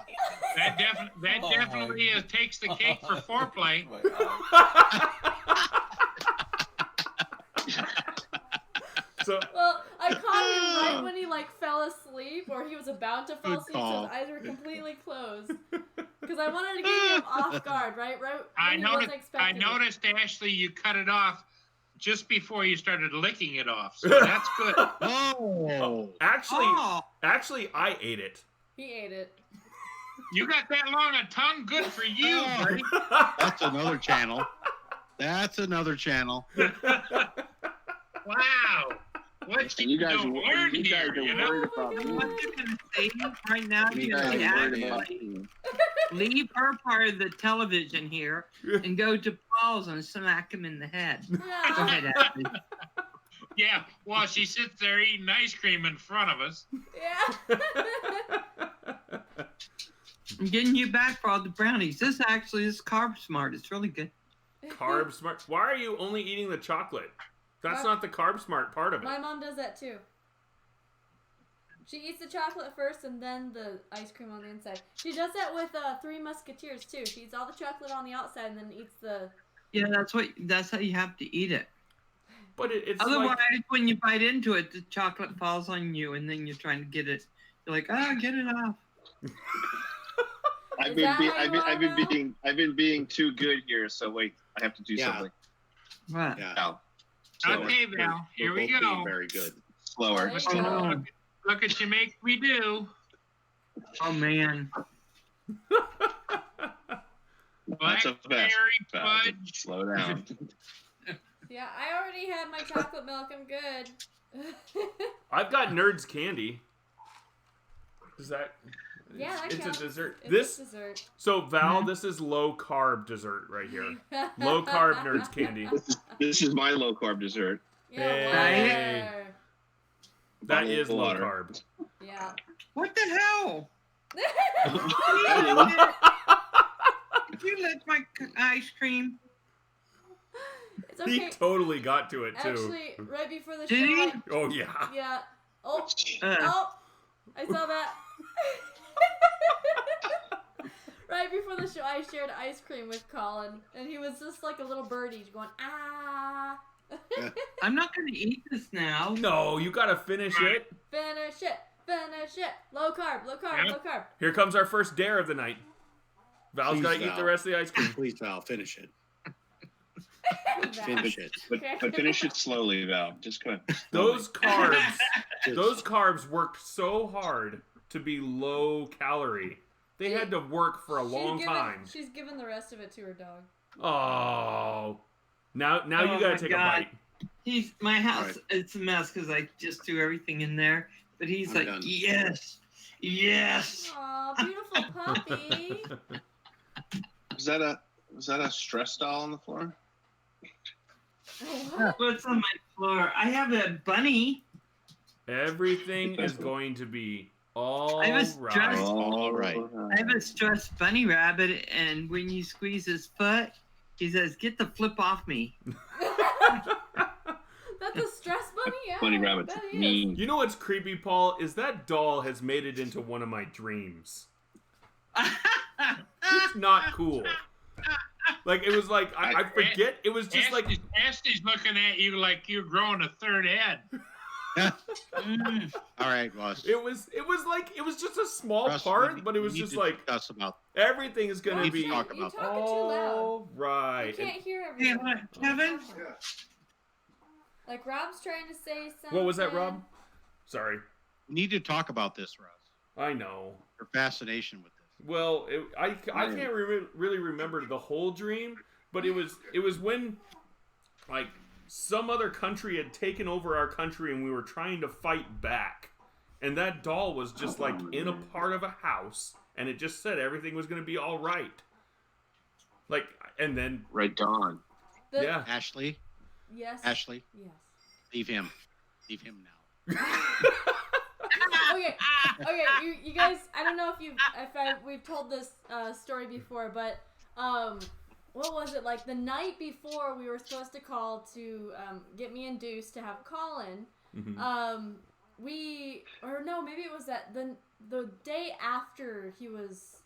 the That definitely takes the cake for foreplay. Oh my God. So Well, I caught him right when he like fell asleep, or he was about to fall Good asleep, so call. his eyes were completely closed. Because I wanted to get him off guard, right? Right. I when he wasn't noticed. expecting it. Ashley, you cut it off just before you started licking it off. So that's good. Oh. actually, Oh, actually, I ate it. He ate it. You got that long a tongue? Good for you, buddy. That's another channel. That's another channel. Wow. What And you guys, don't learn you guys here, are you know? worried about what me. you're gonna say right now? You You guys should are worried about actually me. leave her part of the television here and go to Paul's and smack him in the head. Go Yeah. ahead, Ashley. Yeah, while she sits there eating ice cream in front of us. Yeah. I'm getting you back for all the brownies. This actually is Carb Smart. It's really good. Carb smart. Why are you only eating the chocolate? That's What? not the carb smart part of it. My mom does that too. She eats the chocolate first and then the ice cream on the inside. She does that with Three Musketeers too. She eats all the chocolate on the outside and then eats the. Yeah, that's how you have to eat it. But it's Otherwise, like when you bite into it, the chocolate falls on you, and then you're trying to get it. You're like, get it off. I've Is been, that be- how I've you been, are I've been now? being, I've been being too good here. So wait, I have to do Yeah. something. What? Yeah. Now, slower, Okay, Val, here we We're both being go. very good. slower. There you Oh, go. no. Look at you make me do. Oh man. That's a Blackberry fast. Val, fudge. slow down. Yeah, I already had my chocolate milk. I'm good. I've got Nerds candy. Is that? Yeah, that it's counts. a dessert. It's This a dessert. so Val, this is low carb dessert right here. Low carb Nerds candy. This is my low carb dessert. Yeah, Hey. water. That Bottle is of low water. carb. Yeah. What the hell? Did you lick my ice cream? It's okay. He totally got to it too. Actually, right before the Did show. he? Oh yeah. Yeah. Oh. Uh, Oh. I saw that. Right before the show, I shared ice cream with Colin, and he was just like a little birdie going, ah. I'm not going to eat this now. No, you gotta finish it. Finish it. Finish it. Low carb. Low carb. Yep. Low carb. Here comes our first dare of the night. Val's Please, gotta eat Val. the rest of the ice cream. Please, Val, finish it. That. Finish it. But finish it slowly, Val. Just kind of. Those carbs, Just- those carbs worked so hard to be low calorie. They had to work for a long time. She's given the rest of it to her dog. Oh, now Oh you gotta my take God. a bite. My house, Right. it's a mess because I just do everything in there. But he's I'm like, done. yes, yes. Aw, beautiful puppy. Was that a stress doll on the floor? What? What's on my floor? I have a bunny. Everything is going to be all I was right. dressed- All right. I have a stressed bunny rabbit, and when you squeeze his foot, he says, "Get the flip off me." That's a stress bunny? Yeah. Bunny rabbit's that is. mean. You know what's creepy, Paul? Is that doll has made it into one of my dreams. It's not cool. Like it was like I forget. It was just like Ashley's looking at you like you're growing a third head. Mm. All right, Ross. it was like it was just a small Russ, part, we- but it we was need just to like discuss about. everything is gonna need to be talk You're about talking too loud. all You right. can't hear Hey, everything. hold on, Kevin. Like Rob's trying to say something. What was that, Rob? Sorry, We need to talk about this, Russ. I know. Your fascination with this. Well, I can't really remember the whole dream, but it was when like some other country had taken over our country and we were trying to fight back, and that doll was just like in a part of a house, and it just said everything was going to be all right. Like, and then Right, Dawn. The- yeah, Ashley, Yes. Ashley, Yes. leave him. Leave him now. Okay, you guys. I don't know if we've told this story before, but what was it like the night before we were supposed to call to get me and Deuce to have Colin? Mhm. Maybe it was that the day after he was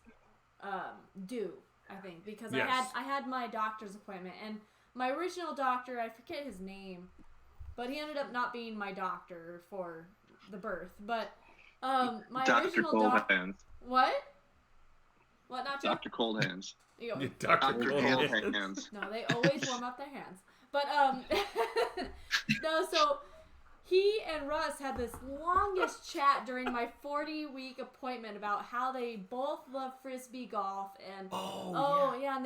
due. I think because Yes. I had my doctor's appointment, and my original doctor, I forget his name, but he ended up not being my doctor for the birth. But my Dr. original Cold doctor. Hands. What? What? Not Dr. Cold Hands. You go, Yeah, Dr. Dr. Cold Cold Hands. Hands. No, they always warm up their hands. But no, so he and Russ had this longest chat during my 40-week appointment about how they both love frisbee golf and yeah, and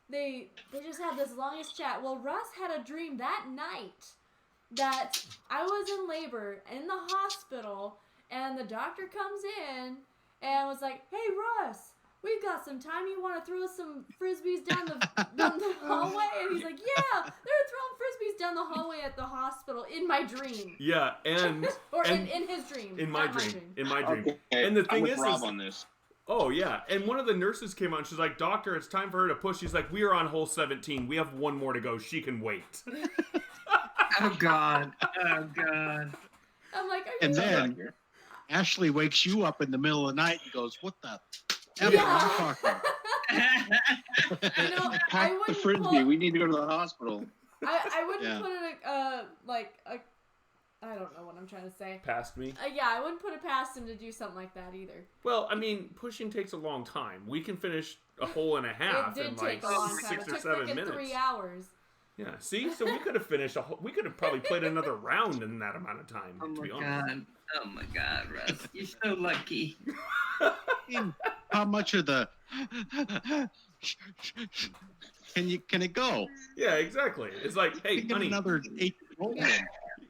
they just had this longest chat. Well, Russ had a dream that night that I was in labor in the hospital, and the doctor comes in and was like, "Hey, Russ, we've got some time. You want to throw some frisbees down the hallway?" And he's like, "Yeah, they're throwing frisbees down the hallway at the hospital in my dream." Yeah, and Or and in his dream. in my not dream, in my dream. Okay, And the I'm thing with is, Rob on this. oh yeah, and one of the nurses came out and she's like, "Doctor, it's time for her to push." She's like, "We are on hole 17. We have one more to go. She can wait." Oh God. Oh God. I'm like, "Are you And sure?" then Ashley wakes you up in the middle of the night and goes, "What the F are you talking about?" You know, I Pack the wouldn't frisbee. pull- We need to go to the hospital. I wouldn't Yeah. put it I don't know what I'm trying to say. Past me. Yeah, I wouldn't put it past him to do something like that either. Well, I mean, pushing takes a long time. We can finish a hole and a half It did in like take a long time. 6 It or took 7 freaking minutes. 3 hours. Yeah. See, so we could have finished we could have probably played another round in that amount of time. Oh to my be honest. God. Oh my God, Russ. You're so lucky. How much of the can it go? Yeah, exactly. It's like, hey, Get honey. another 8 holes in.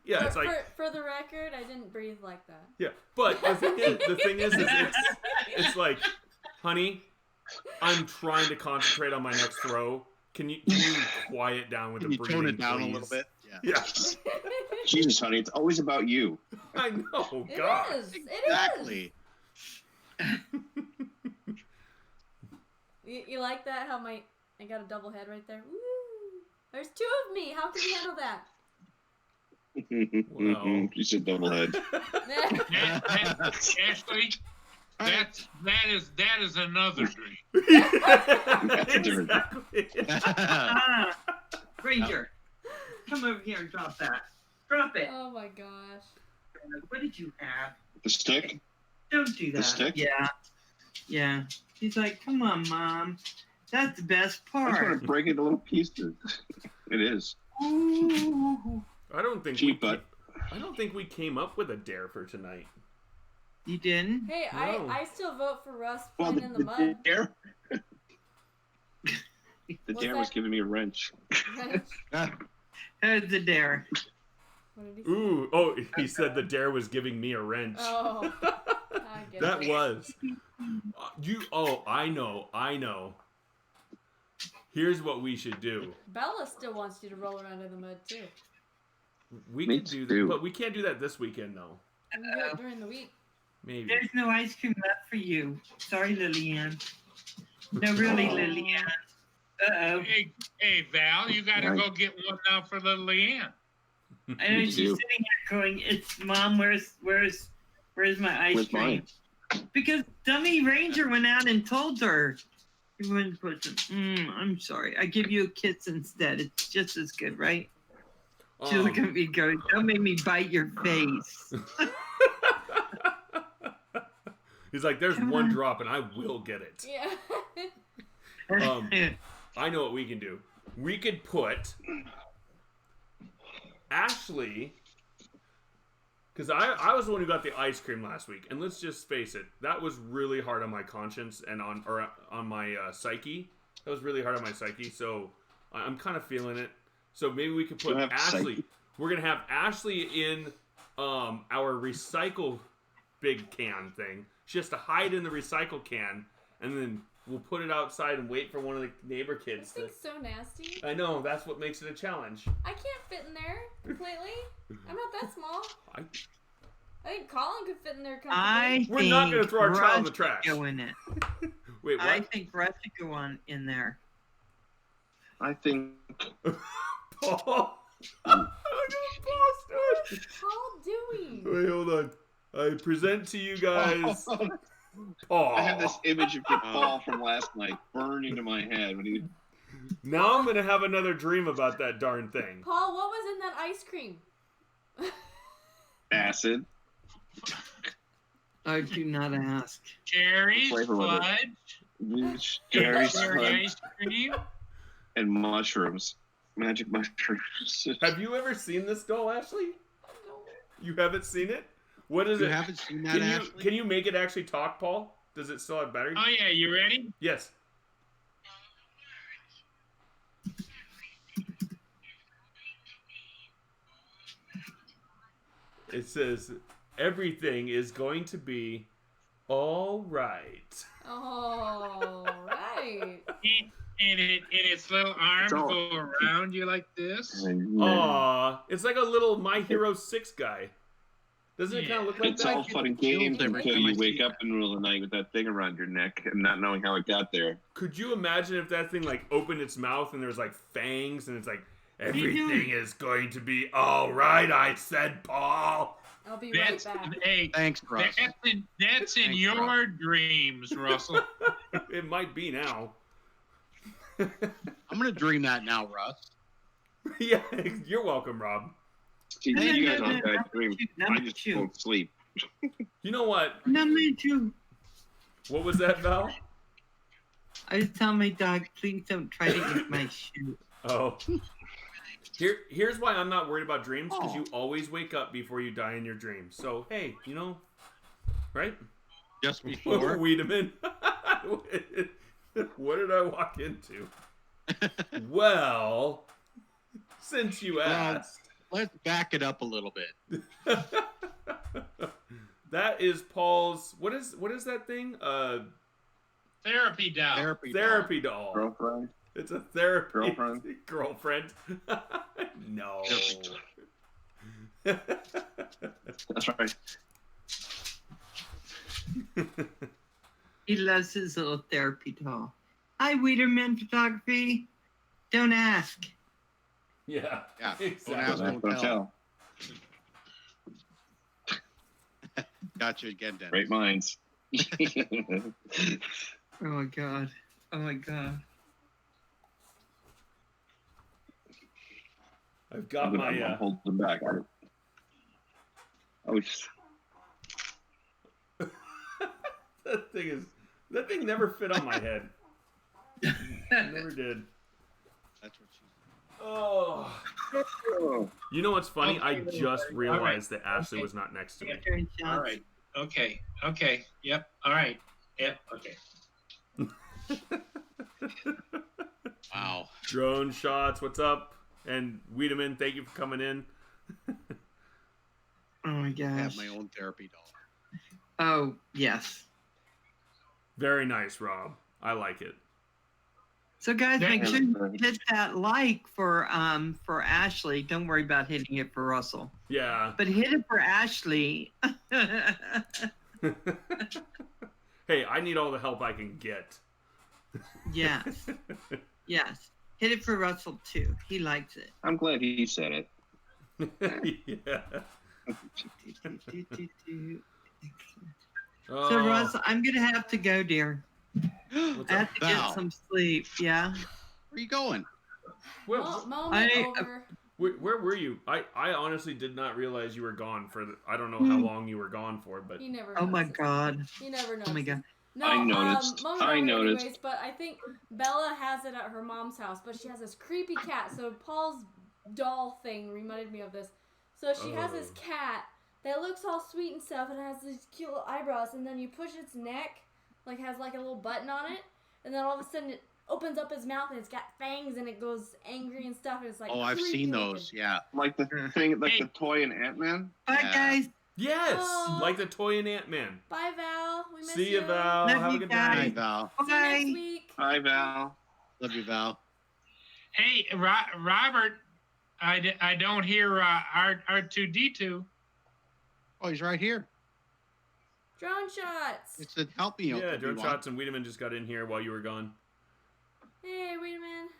Yeah, it's like, For the record, I didn't breathe like that. yeah. But the thing is it's like, honey, I'm trying to concentrate on my next throw. Can you quiet down with Can the you breathing, tone it down please? a little bit? Yeah. Yeah. Jesus, honey, it's always about you. I know. It God. is. It is. Exactly. You like that? How I got a double head right there. Woo! There's 2 of me. How can you handle that? Wow. You said double head. Ashley, that is another dream. Exactly. Ah, Ranger, come over here and drop that. Drop it. Oh my gosh. What did you have? The stick? Don't do that. The stick? Yeah. Yeah. He's like, come on, Mom. That's the best I just want part. to break it into little pieces. It is. Ooh. I don't think Cheap, but I don't think we came up with a dare for tonight. You didn't? Hey, No. I still vote for Russ well, playing in the mud. dare. The What's dare was that? giving me a wrench. Here's the dare. What did he say? Ooh, oh, he said the dare was giving me a wrench. Oh, I get That it. was. I know. Here's what we should do. Bella still wants you to roll around in the mud too. We Me could do too. that, but we can't do that this weekend though. We can do it during the week. Maybe. There's no ice cream left for you. Sorry, Lillian. No, really, Oh. Lillian. Uh-oh. Hey, Val, you got to Right. go get one now for little Leanne. I know You she's do. sitting here going, "It's Mom. Where's my ice Where's cream?" mine? Because Dummy Ranger went out and told her. He went to put some. I'm sorry. I give you a kiss instead. It's just as good, right? She looked at me going, "Don't make me bite your face." He's like, there's Come one on. drop and I will get it. Yeah. Um, I know what we can do. We could put Ashley, because I was the one who got the ice cream last week, and let's just face it, that was really hard on my conscience and on my psyche. That was really hard on my psyche, so I'm kind of feeling it. So maybe we could put You have Ashley. psyche. We're gonna have Ashley in our recycle big can thing. She has to hide in the recycle can, and then we'll put it outside and wait for one of the neighbor This kids to. thing's so nasty. I know, that's what makes it a challenge. I can't fit in there completely. I'm not that small. I I think Colin could fit in there I comfortably. We're not think gonna throw our child in the Russ trash. should Go in it. Wait, I what? think Russ should go on in there. I think Paul? Paul's doing. Paul Dewey. Wait, hold on. I present to you guys Paul. I have this image of Paul from last night burned into my head when he. Now I'm gonna have another dream about that darn thing. Paul, what was in that ice cream? Acid. I do not ask. Cherries, Flavor was it? fudge, Cherry cherry fudge, ice cream. and mushrooms. Magic mushrooms. Have you ever seen this doll, Ashley? No. You haven't seen it? What is You it? haven't seen that, Ashley? Can you make it actually talk, Paul? Does it still have battery? Oh yeah, you ready? Yes. It says everything is going to be all right. Oh, right. And its little arms all- go around you like this. Aw, it's like a little My Hero 6 guy. Doesn't it kind of look like It's that? all fun and games every until time I you wake see up in the middle of the night with that thing around your neck and not knowing how it got there. Could you imagine if that thing like opened its mouth and there's like fangs and it's like are you doing? everything is going to be all right? I said, Paul. I'll be right That's back. hey, Thanks, Russ. that's in Thanks, your dreams, Russell. It might be now. I'm gonna dream that now, Russ. Yeah, you're welcome, Rob. See, No, you no, guys no, aren't no, bad dreams. I number just two. don't sleep. You know what? Number two. What was that, Val? I just tell my dog, please don't try to eat my shoe. Oh. Here's why I'm not worried about dreams, because Oh. you always wake up before you die in your dreams. So, hey, you know, right? Just before. Wiedemann. What did I walk into? Well, since you Well, asked. Let's back it up a little bit. That is Paul's. What is that thing? Therapy doll. Therapy doll. Girlfriend? It's a therapy Girlfriend? girlfriend. No. That's right. He loves his little therapy doll. Hi, Weiderman Photography. Don't ask. Yeah. Yeah. Exactly. Don't ask, Don't don't tell. tell. Got you again, Dennis. Great minds. Oh my god. Oh my god. I've got I'm my. holding them back. Oh, That thing never fit on my head. Never did. That's what she Oh. You know what's funny? I just realized that Ashley was not next to me. Turn All shots. right. Okay. Okay. Yep. All right. Yep. Okay. Wow. Drone shots, what's up? And Wiedemann, thank you for coming in. Oh my I gosh. have my own therapy doll. Oh, yes. Very nice, Rob. I like it. So guys, Yeah. make sure you hit that like for Ashley. Don't worry about hitting it for Russell. Yeah. But hit it for Ashley. Hey, I need all the help I can get. Yes. Yes. Hit it for Russell too. He likes it. I'm glad he said it. Yeah. So Oh, Russ, I'm gonna have to go, dear. what's I up? have to get Val. some sleep. Yeah. Where are you going? Where, Moment over. where were you? I honestly did not realize you were gone for. I don't know how long you were gone for, but He never. Oh my notices. God. He never knows. Oh my God. No, I noticed. moment I over noticed. Anyways, but I think Bella has it at her mom's house, but she has this creepy cat. So Paul's doll thing reminded me of this. So she has this Oh. cat that looks all sweet and stuff and has these cute little eyebrows, and then you push its neck, like has like a little button on it, and then all of a sudden it opens up his mouth and it's got fangs and it goes angry and stuff, and it's like Oh, I've creepy seen looking. those. Yeah. Like the thing, like the toy in Ant-Man. Bye, Yeah. guys. yes, Aw. like the toy in Ant-Man. Bye, Val. We miss See you. ya, Val. Love Have a you good guys. Hi, night. Val. See you next Bye. week. Hi, Val. Love you, Val. Hey, Robert. I don't hear R2D2. Oh, he's right here. Drone shots. It's the help me. Yeah, drone Obi-Wan. shots and Wiedemann just got in here while you were gone. Hey, wait a minute.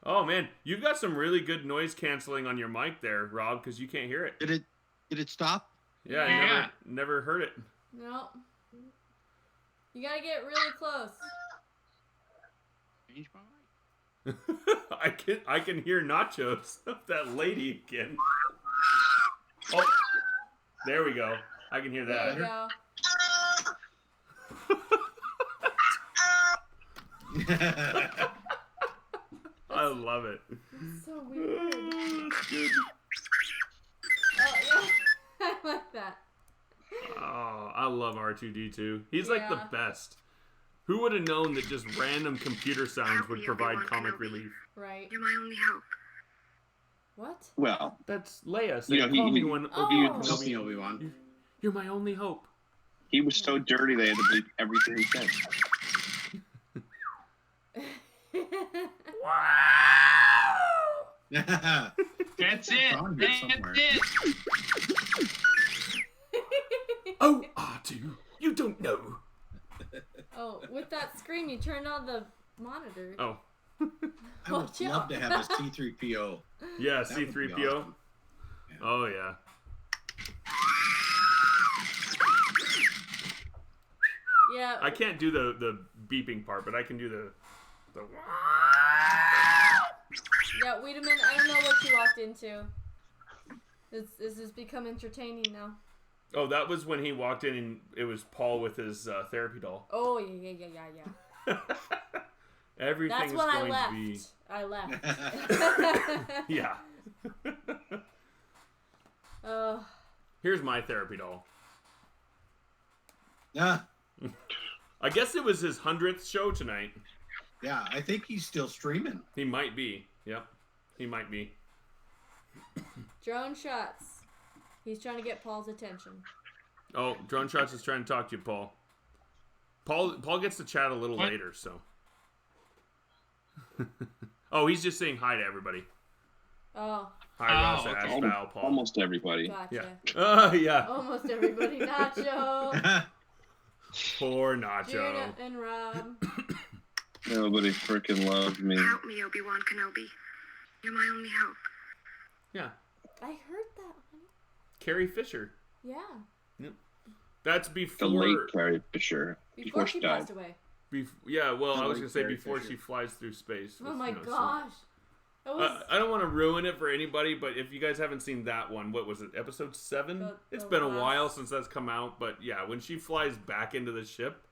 Oh man, you've got some really good noise canceling on your mic there, Rob, because you can't hear it. Did it stop? Yeah, I Yeah. never heard it. No. You gotta get really close. Change my mind. I can hear nachos. That lady again. Oh, there we go. I can hear There you that. go. I love it. It's so weird. Good. Oh, yeah. I like that. Oh, I love R2D2. He's like the Yeah. best. Who would have known that just random computer sounds would provide comic relief? Right. You're my only hope. What? Well, That's Leia. So You know, call he- me when Oh. Obi-Wan Help me, Obi-Wan. You're my only hope. he was so dirty they had to bleep everything he said. That's it. Found it That's somewhere. it. Oh, R2, you don't know. Oh, with that screen, you turned on the monitor. Oh, I would Watch love out. to have a C-3PO. yeah, That would be C-3PO. awesome. Yeah. Oh, yeah. Yeah. I can't do the beeping part, but I can do the Yeah, Wiedemann, I don't know what you walked into. This has become entertaining now. Oh, that was when he walked in and it was Paul with his therapy doll. Oh, yeah. Everything That's is when I going left. to be... I left. Yeah. Here's my therapy doll. Yeah, I guess it was his 100th show tonight. yeah. I think he's still streaming. He might be. Yep. He might be. Drone shots. He's trying to get Paul's attention. Oh, Drone Shots is trying to talk to you, Paul. Paul gets to chat a little What? later, so. Oh, he's just saying hi to everybody. Oh, Hi, Ross, Oh, Ash, okay. Val, Paul. Almost everybody. gotcha. Yeah. Yeah. Almost everybody. Nacho, Poor Nacho. Judah, and Rob. Nobody freaking loved me. Help me, Obi-Wan Kenobi. You're my only hope. Yeah. I heard that, honey. Carrie Fisher. Yeah. That's The before. late Carrie Fisher. Before she she died. passed away. Yeah, well, The I was late going to say Carrie before Fisher. she flies through space. Oh my You know, so- gosh. That was I don't want to ruin it for anybody, but if you guys haven't seen that one, what was it, episode 7? It's the been a last- while since that's come out, but yeah, when she flies back into the ship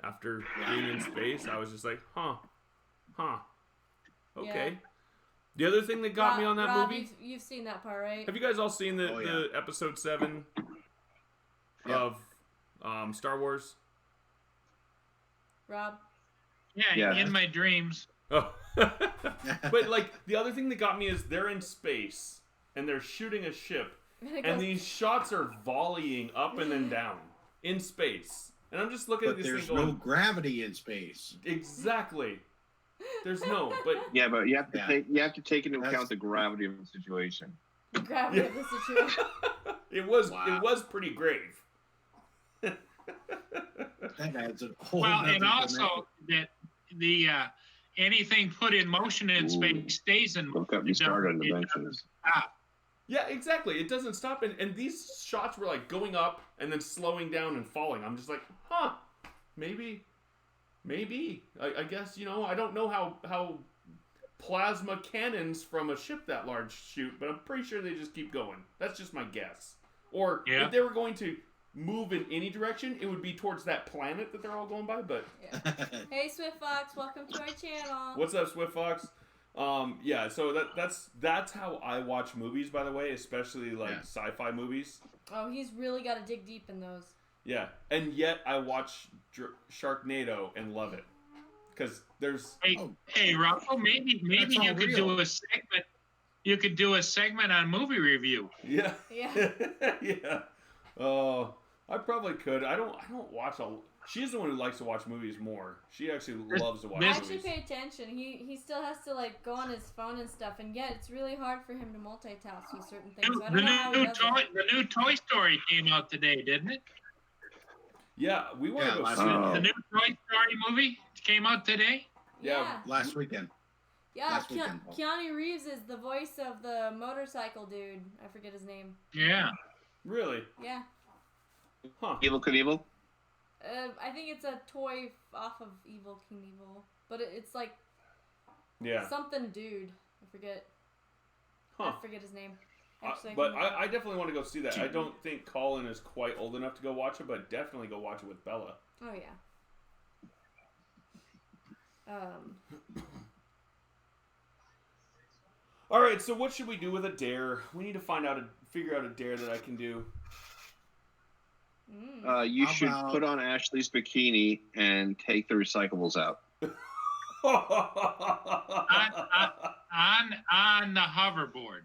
after being in space, I was just like, huh, okay. Yeah. The other thing that got me on that Rob, movie, You've seen that part, right? have you guys all seen the, Oh, yeah. the episode 7 Yeah. of Star Wars? Rob? Yeah, Yeah. in my dreams. Oh. But like the other thing that got me is they're in space and they're shooting a ship It and goes- these shots are volleying up and then down in space. And I'm just looking But at this there's thing no going, gravity in space. exactly. There's no, but Yeah, but you have to Yeah. take into That's- account the gravity of the situation. The gravity of the situation. it was Wow. pretty grave. That adds a whole. Well, nother and also that the anything put in motion in Ooh. space stays in Don't get me It started on doesn't- it dimensions. Yeah, exactly. It doesn't stop, and these shots were like going up and then slowing down and falling. I'm just like, maybe. I guess, you know, I don't know how plasma cannons from a ship that large shoot, but I'm pretty sure they just keep going. That's just my guess. Or Yeah. if they were going to move in any direction, it would be towards that planet that they're all going by. But Hey, Swift Fox, welcome to our channel. what's up, Swift Fox? Yeah, so that's how I watch movies, by the way, especially like Yeah. sci-fi movies. Oh, he's really got to dig deep in those. Yeah, and yet I watch Sharknado and love it because there's Hey, Oh. hey, Rocco, maybe That's all you could real. do a segment. You could do a segment on movie review. yeah Yeah. yeah. Oh, I probably could. I don't watch a. She's the one who likes to watch movies more. She actually loves to watch this- I actually movies. pay attention. He still has to like go on his phone and stuff, and yet it's really hard for him to multitask with certain things. I don't know how he does it. The new Toy Story came out today, didn't it? Yeah, we want Yeah, to go last see week. it. The new Toy Story movie came out today. Yeah. Last weekend. Yeah, Last weekend, Paul. Keanu Reeves is the voice of the motorcycle dude. I forget his name. Yeah. Really? Yeah. Huh. Evil Knievel? I think it's a toy off of Evil Knievel, but it's like Yeah. something dude. I forget. Huh. I forget his name. Actually, But can look it up. I definitely want to go see that. I don't think Colin is quite old enough to go watch it, but definitely go watch it with Bella. Oh yeah. All right, so what should we do with a dare? We need to figure out a dare that I can do. You How should about- put on Ashley's bikini and take the recyclables out. On the hoverboard.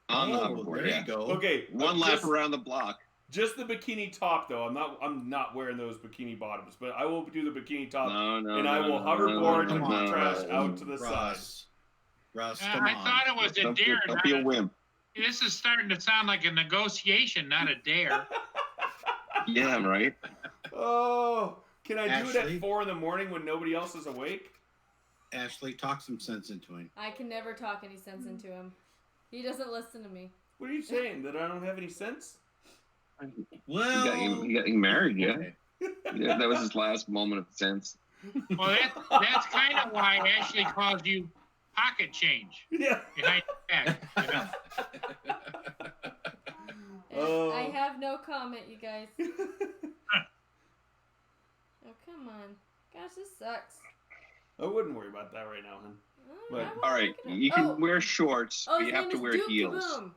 On the Oh, hoverboard, there yeah. you go. Okay, One lap just, around the block. just the bikini top though. I'm not wearing those bikini bottoms, but I will do the bikini top, No, and I will hoverboard the come on, trash Russ. out to the side. Russ, come I on. thought it was a Don't, dare. don't not be a a- wimp. This is starting to sound like a negotiation, not a dare. Yeah, right. Oh, can I do it Ashley? at 4 a.m. when nobody else is awake? Ashley, talk some sense into him. I can never talk any sense into him. He doesn't listen to me. What are you saying? That I don't have any sense? Well, He got married, yeah. okay. Yeah, that was his last moment of sense. Well, that's kind of why Ashley calls you pocket change Yeah. behind your back. You know? Oh. I have no comment, you guys. Oh, come on. Gosh, this sucks. I wouldn't worry about that right now, hon. But- I won't All right, look it up. you can Oh, wear shorts, oh, but his you have name to is wear Duke heels. Kaboom.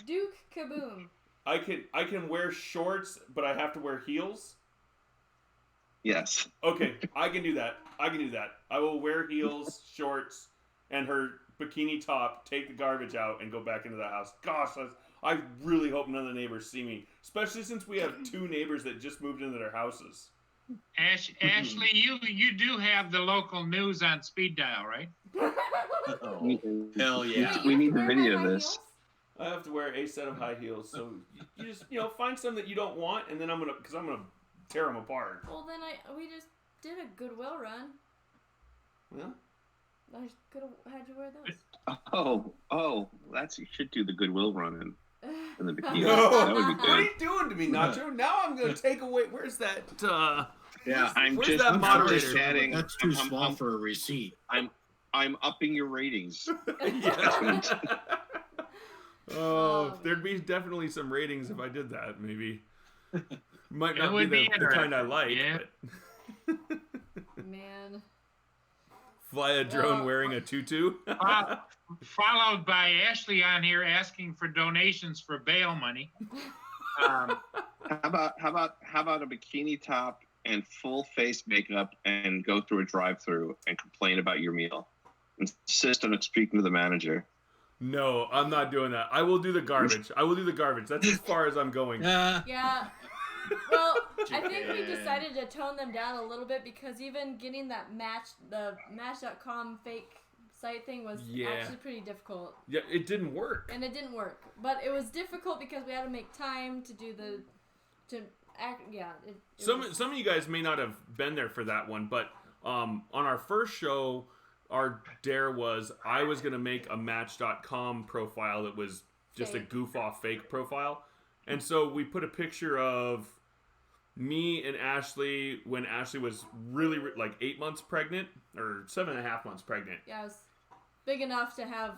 Duke Kaboom. I can wear shorts, but I have to wear heels. Yes. Okay, I can do that. I will wear heels, shorts, and her bikini top. Take the garbage out and go back into the house. Gosh, I really hope none of the neighbors see me, especially since we have 2 neighbors that just moved into their houses. Ashley, you do have the local news on speed dial, right? Oh, hell yeah. We need the Wear my video of high this. heels? I have to wear a set of high heels, so you just find some that you don't want, and then I'm gonna tear them apart. Well, then we just did a Goodwill run. Well, I could have had you wear those. Oh, you should do the Goodwill run in the bikini. no, That would be what are good. you doing to me, Nacho? Now I'm gonna take away. Where's that? Yeah, I'm Where's just that moderator? understanding. that's too small for a receipt. I'm upping your ratings. Yeah. Oh, There'd be definitely some ratings if I did that. Maybe might It not be would be the kind I interesting, like. yeah. But man. fly a drone Well, wearing a tutu. Followed by Ashley on here asking for donations for bail money. How about a bikini top and full face makeup and go through a drive-through and complain about your meal? Insist on speaking to the manager. No, I'm not doing that. I will do the garbage. That's as far as I'm going. Yeah. Well, I think we decided to tone them down a little bit because even getting the Match.com fake site thing was Yeah. actually pretty difficult. Yeah, it didn't work. And it didn't work. But it was difficult because we had to make time to do Some of you guys may not have been there for that one, but on our first show, our dare was I was going to make a Match.com profile that was just Fake. a goof off fake profile. And so we put a picture of me and Ashley when Ashley was really like 8 months pregnant or 7.5 months pregnant. Yeah, it was big enough to have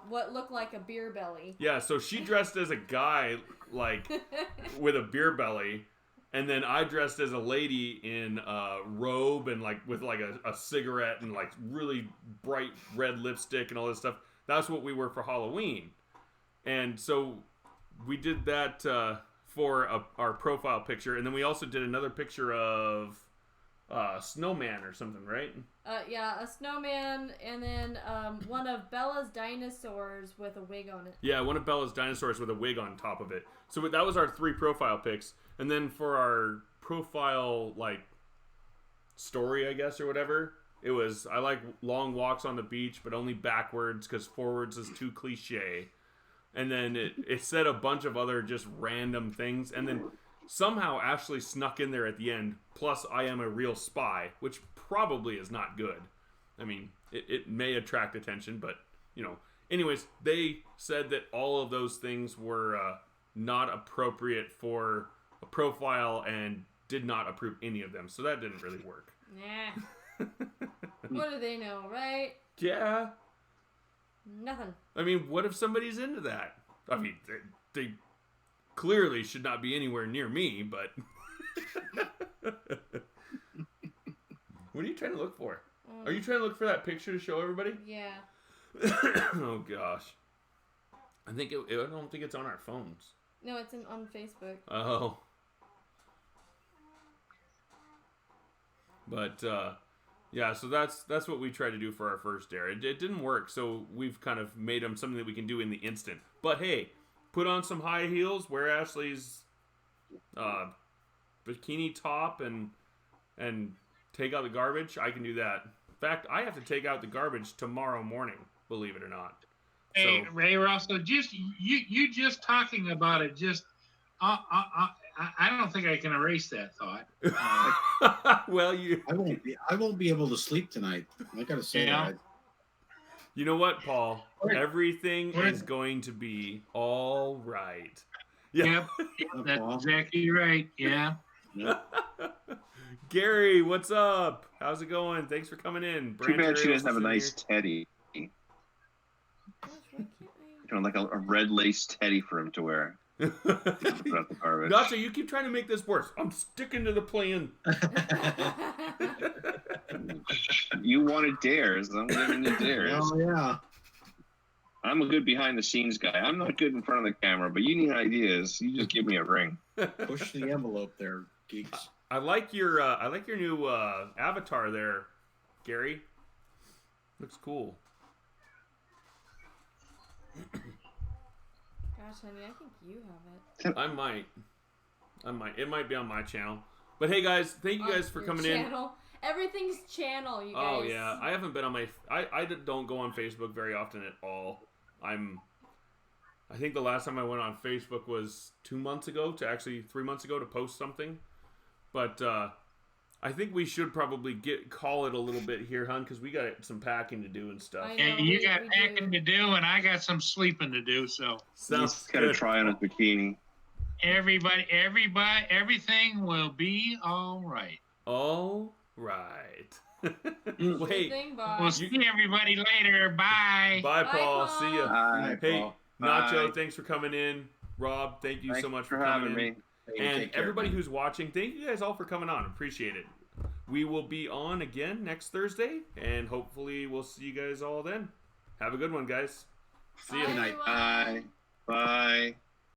what looked like a beer belly. Yeah, so she dressed as a guy like with a beer belly, and then I dressed as a lady in a robe and like with like a cigarette and like really bright red lipstick and all this stuff. That's what we were for Halloween. And so we did that for our profile picture, and then we also did another picture of snowman or something, right? Yeah, a snowman, and then one of Bella's dinosaurs with a wig on it. Yeah, one of Bella's dinosaurs with a wig on top of it. So that was our 3 profile pics. And then for our profile, like, story, I guess, or whatever, it was, I like long walks on the beach, but only backwards because forwards is too cliche. And then it said a bunch of other just random things. And then somehow Ashley snuck in there at the end, plus I am a real spy, which probably is not good. I mean, it may attract attention, but, anyways, they said that all of those things were not appropriate for a profile and did not approve any of them. So that didn't really work. Nah. What do they know, right? Yeah. Nothing. I mean, what if somebody's into that? I mean, they clearly should not be anywhere near me, but... What are you trying to look for? Are you trying to look for that picture to show everybody? Yeah. Oh, gosh. I don't think it's on our phones. No, it's on Facebook. Oh. But, yeah, so that's what we tried to do for our first dare. It didn't work, so we've kind of made them something that we can do in the instant. But, hey, put on some high heels, wear Ashley's bikini top, and take out the garbage. I can do that. In fact, I have to take out the garbage tomorrow morning, believe it or not. Hey, So, Ray Russell, just you just talking about it, just I don't think I can erase that thought. well, I won't be able to sleep tonight. I gotta say Yeah. that. you know what, Paul? Where- Everything where- is going to be all right. Yeah. Yep, that's exactly right. Yeah. Gary, what's up? How's it going? Thanks for coming in. Too bad she Ariels doesn't have a is in nice teddy. Like a red lace teddy for him to wear. here. Put out the garbage. Nacho, you keep trying to make this worse. I'm sticking to the plan. You wanted dares. I'm giving you dares. Oh yeah. I'm a good behind the scenes guy. I'm not good in front of the camera, but you need ideas. You just give me a ring. Push the envelope there, geeks. I like your new avatar there, Gary. Looks cool. Gosh, honey, I think you have it. I might. It might be on my channel. But hey, guys, thank you guys On for your coming in. channel. Everything's channel, you guys. Oh yeah, I haven't been on my. I don't go on Facebook very often at all. I think the last time I went on Facebook was 2 months ago to actually 3 months ago to post something. But I think we should probably call it a little bit here, hun, because we got some packing to do and stuff. I know, And you we got do. packing to do, and I got some sleeping to do. So Sounds He's got to good. try on his bikini. everybody, everything will be all right. All right. Good Wait. thing, We'll boss. see everybody later. Bye. Bye, Bye, Paul. Paul. See ya. Bye, Hey, Paul. Nacho, Bye. thanks for coming in. Rob, thank you Thanks so much for for coming having in. me. Hey, And take care, everybody man. who's watching, thank you guys all for coming on. Appreciate it. We will be on again next Thursday, and hopefully we'll see you guys all then. Have a good one, guys. See you. Bye, night. everyone. Bye. Bye.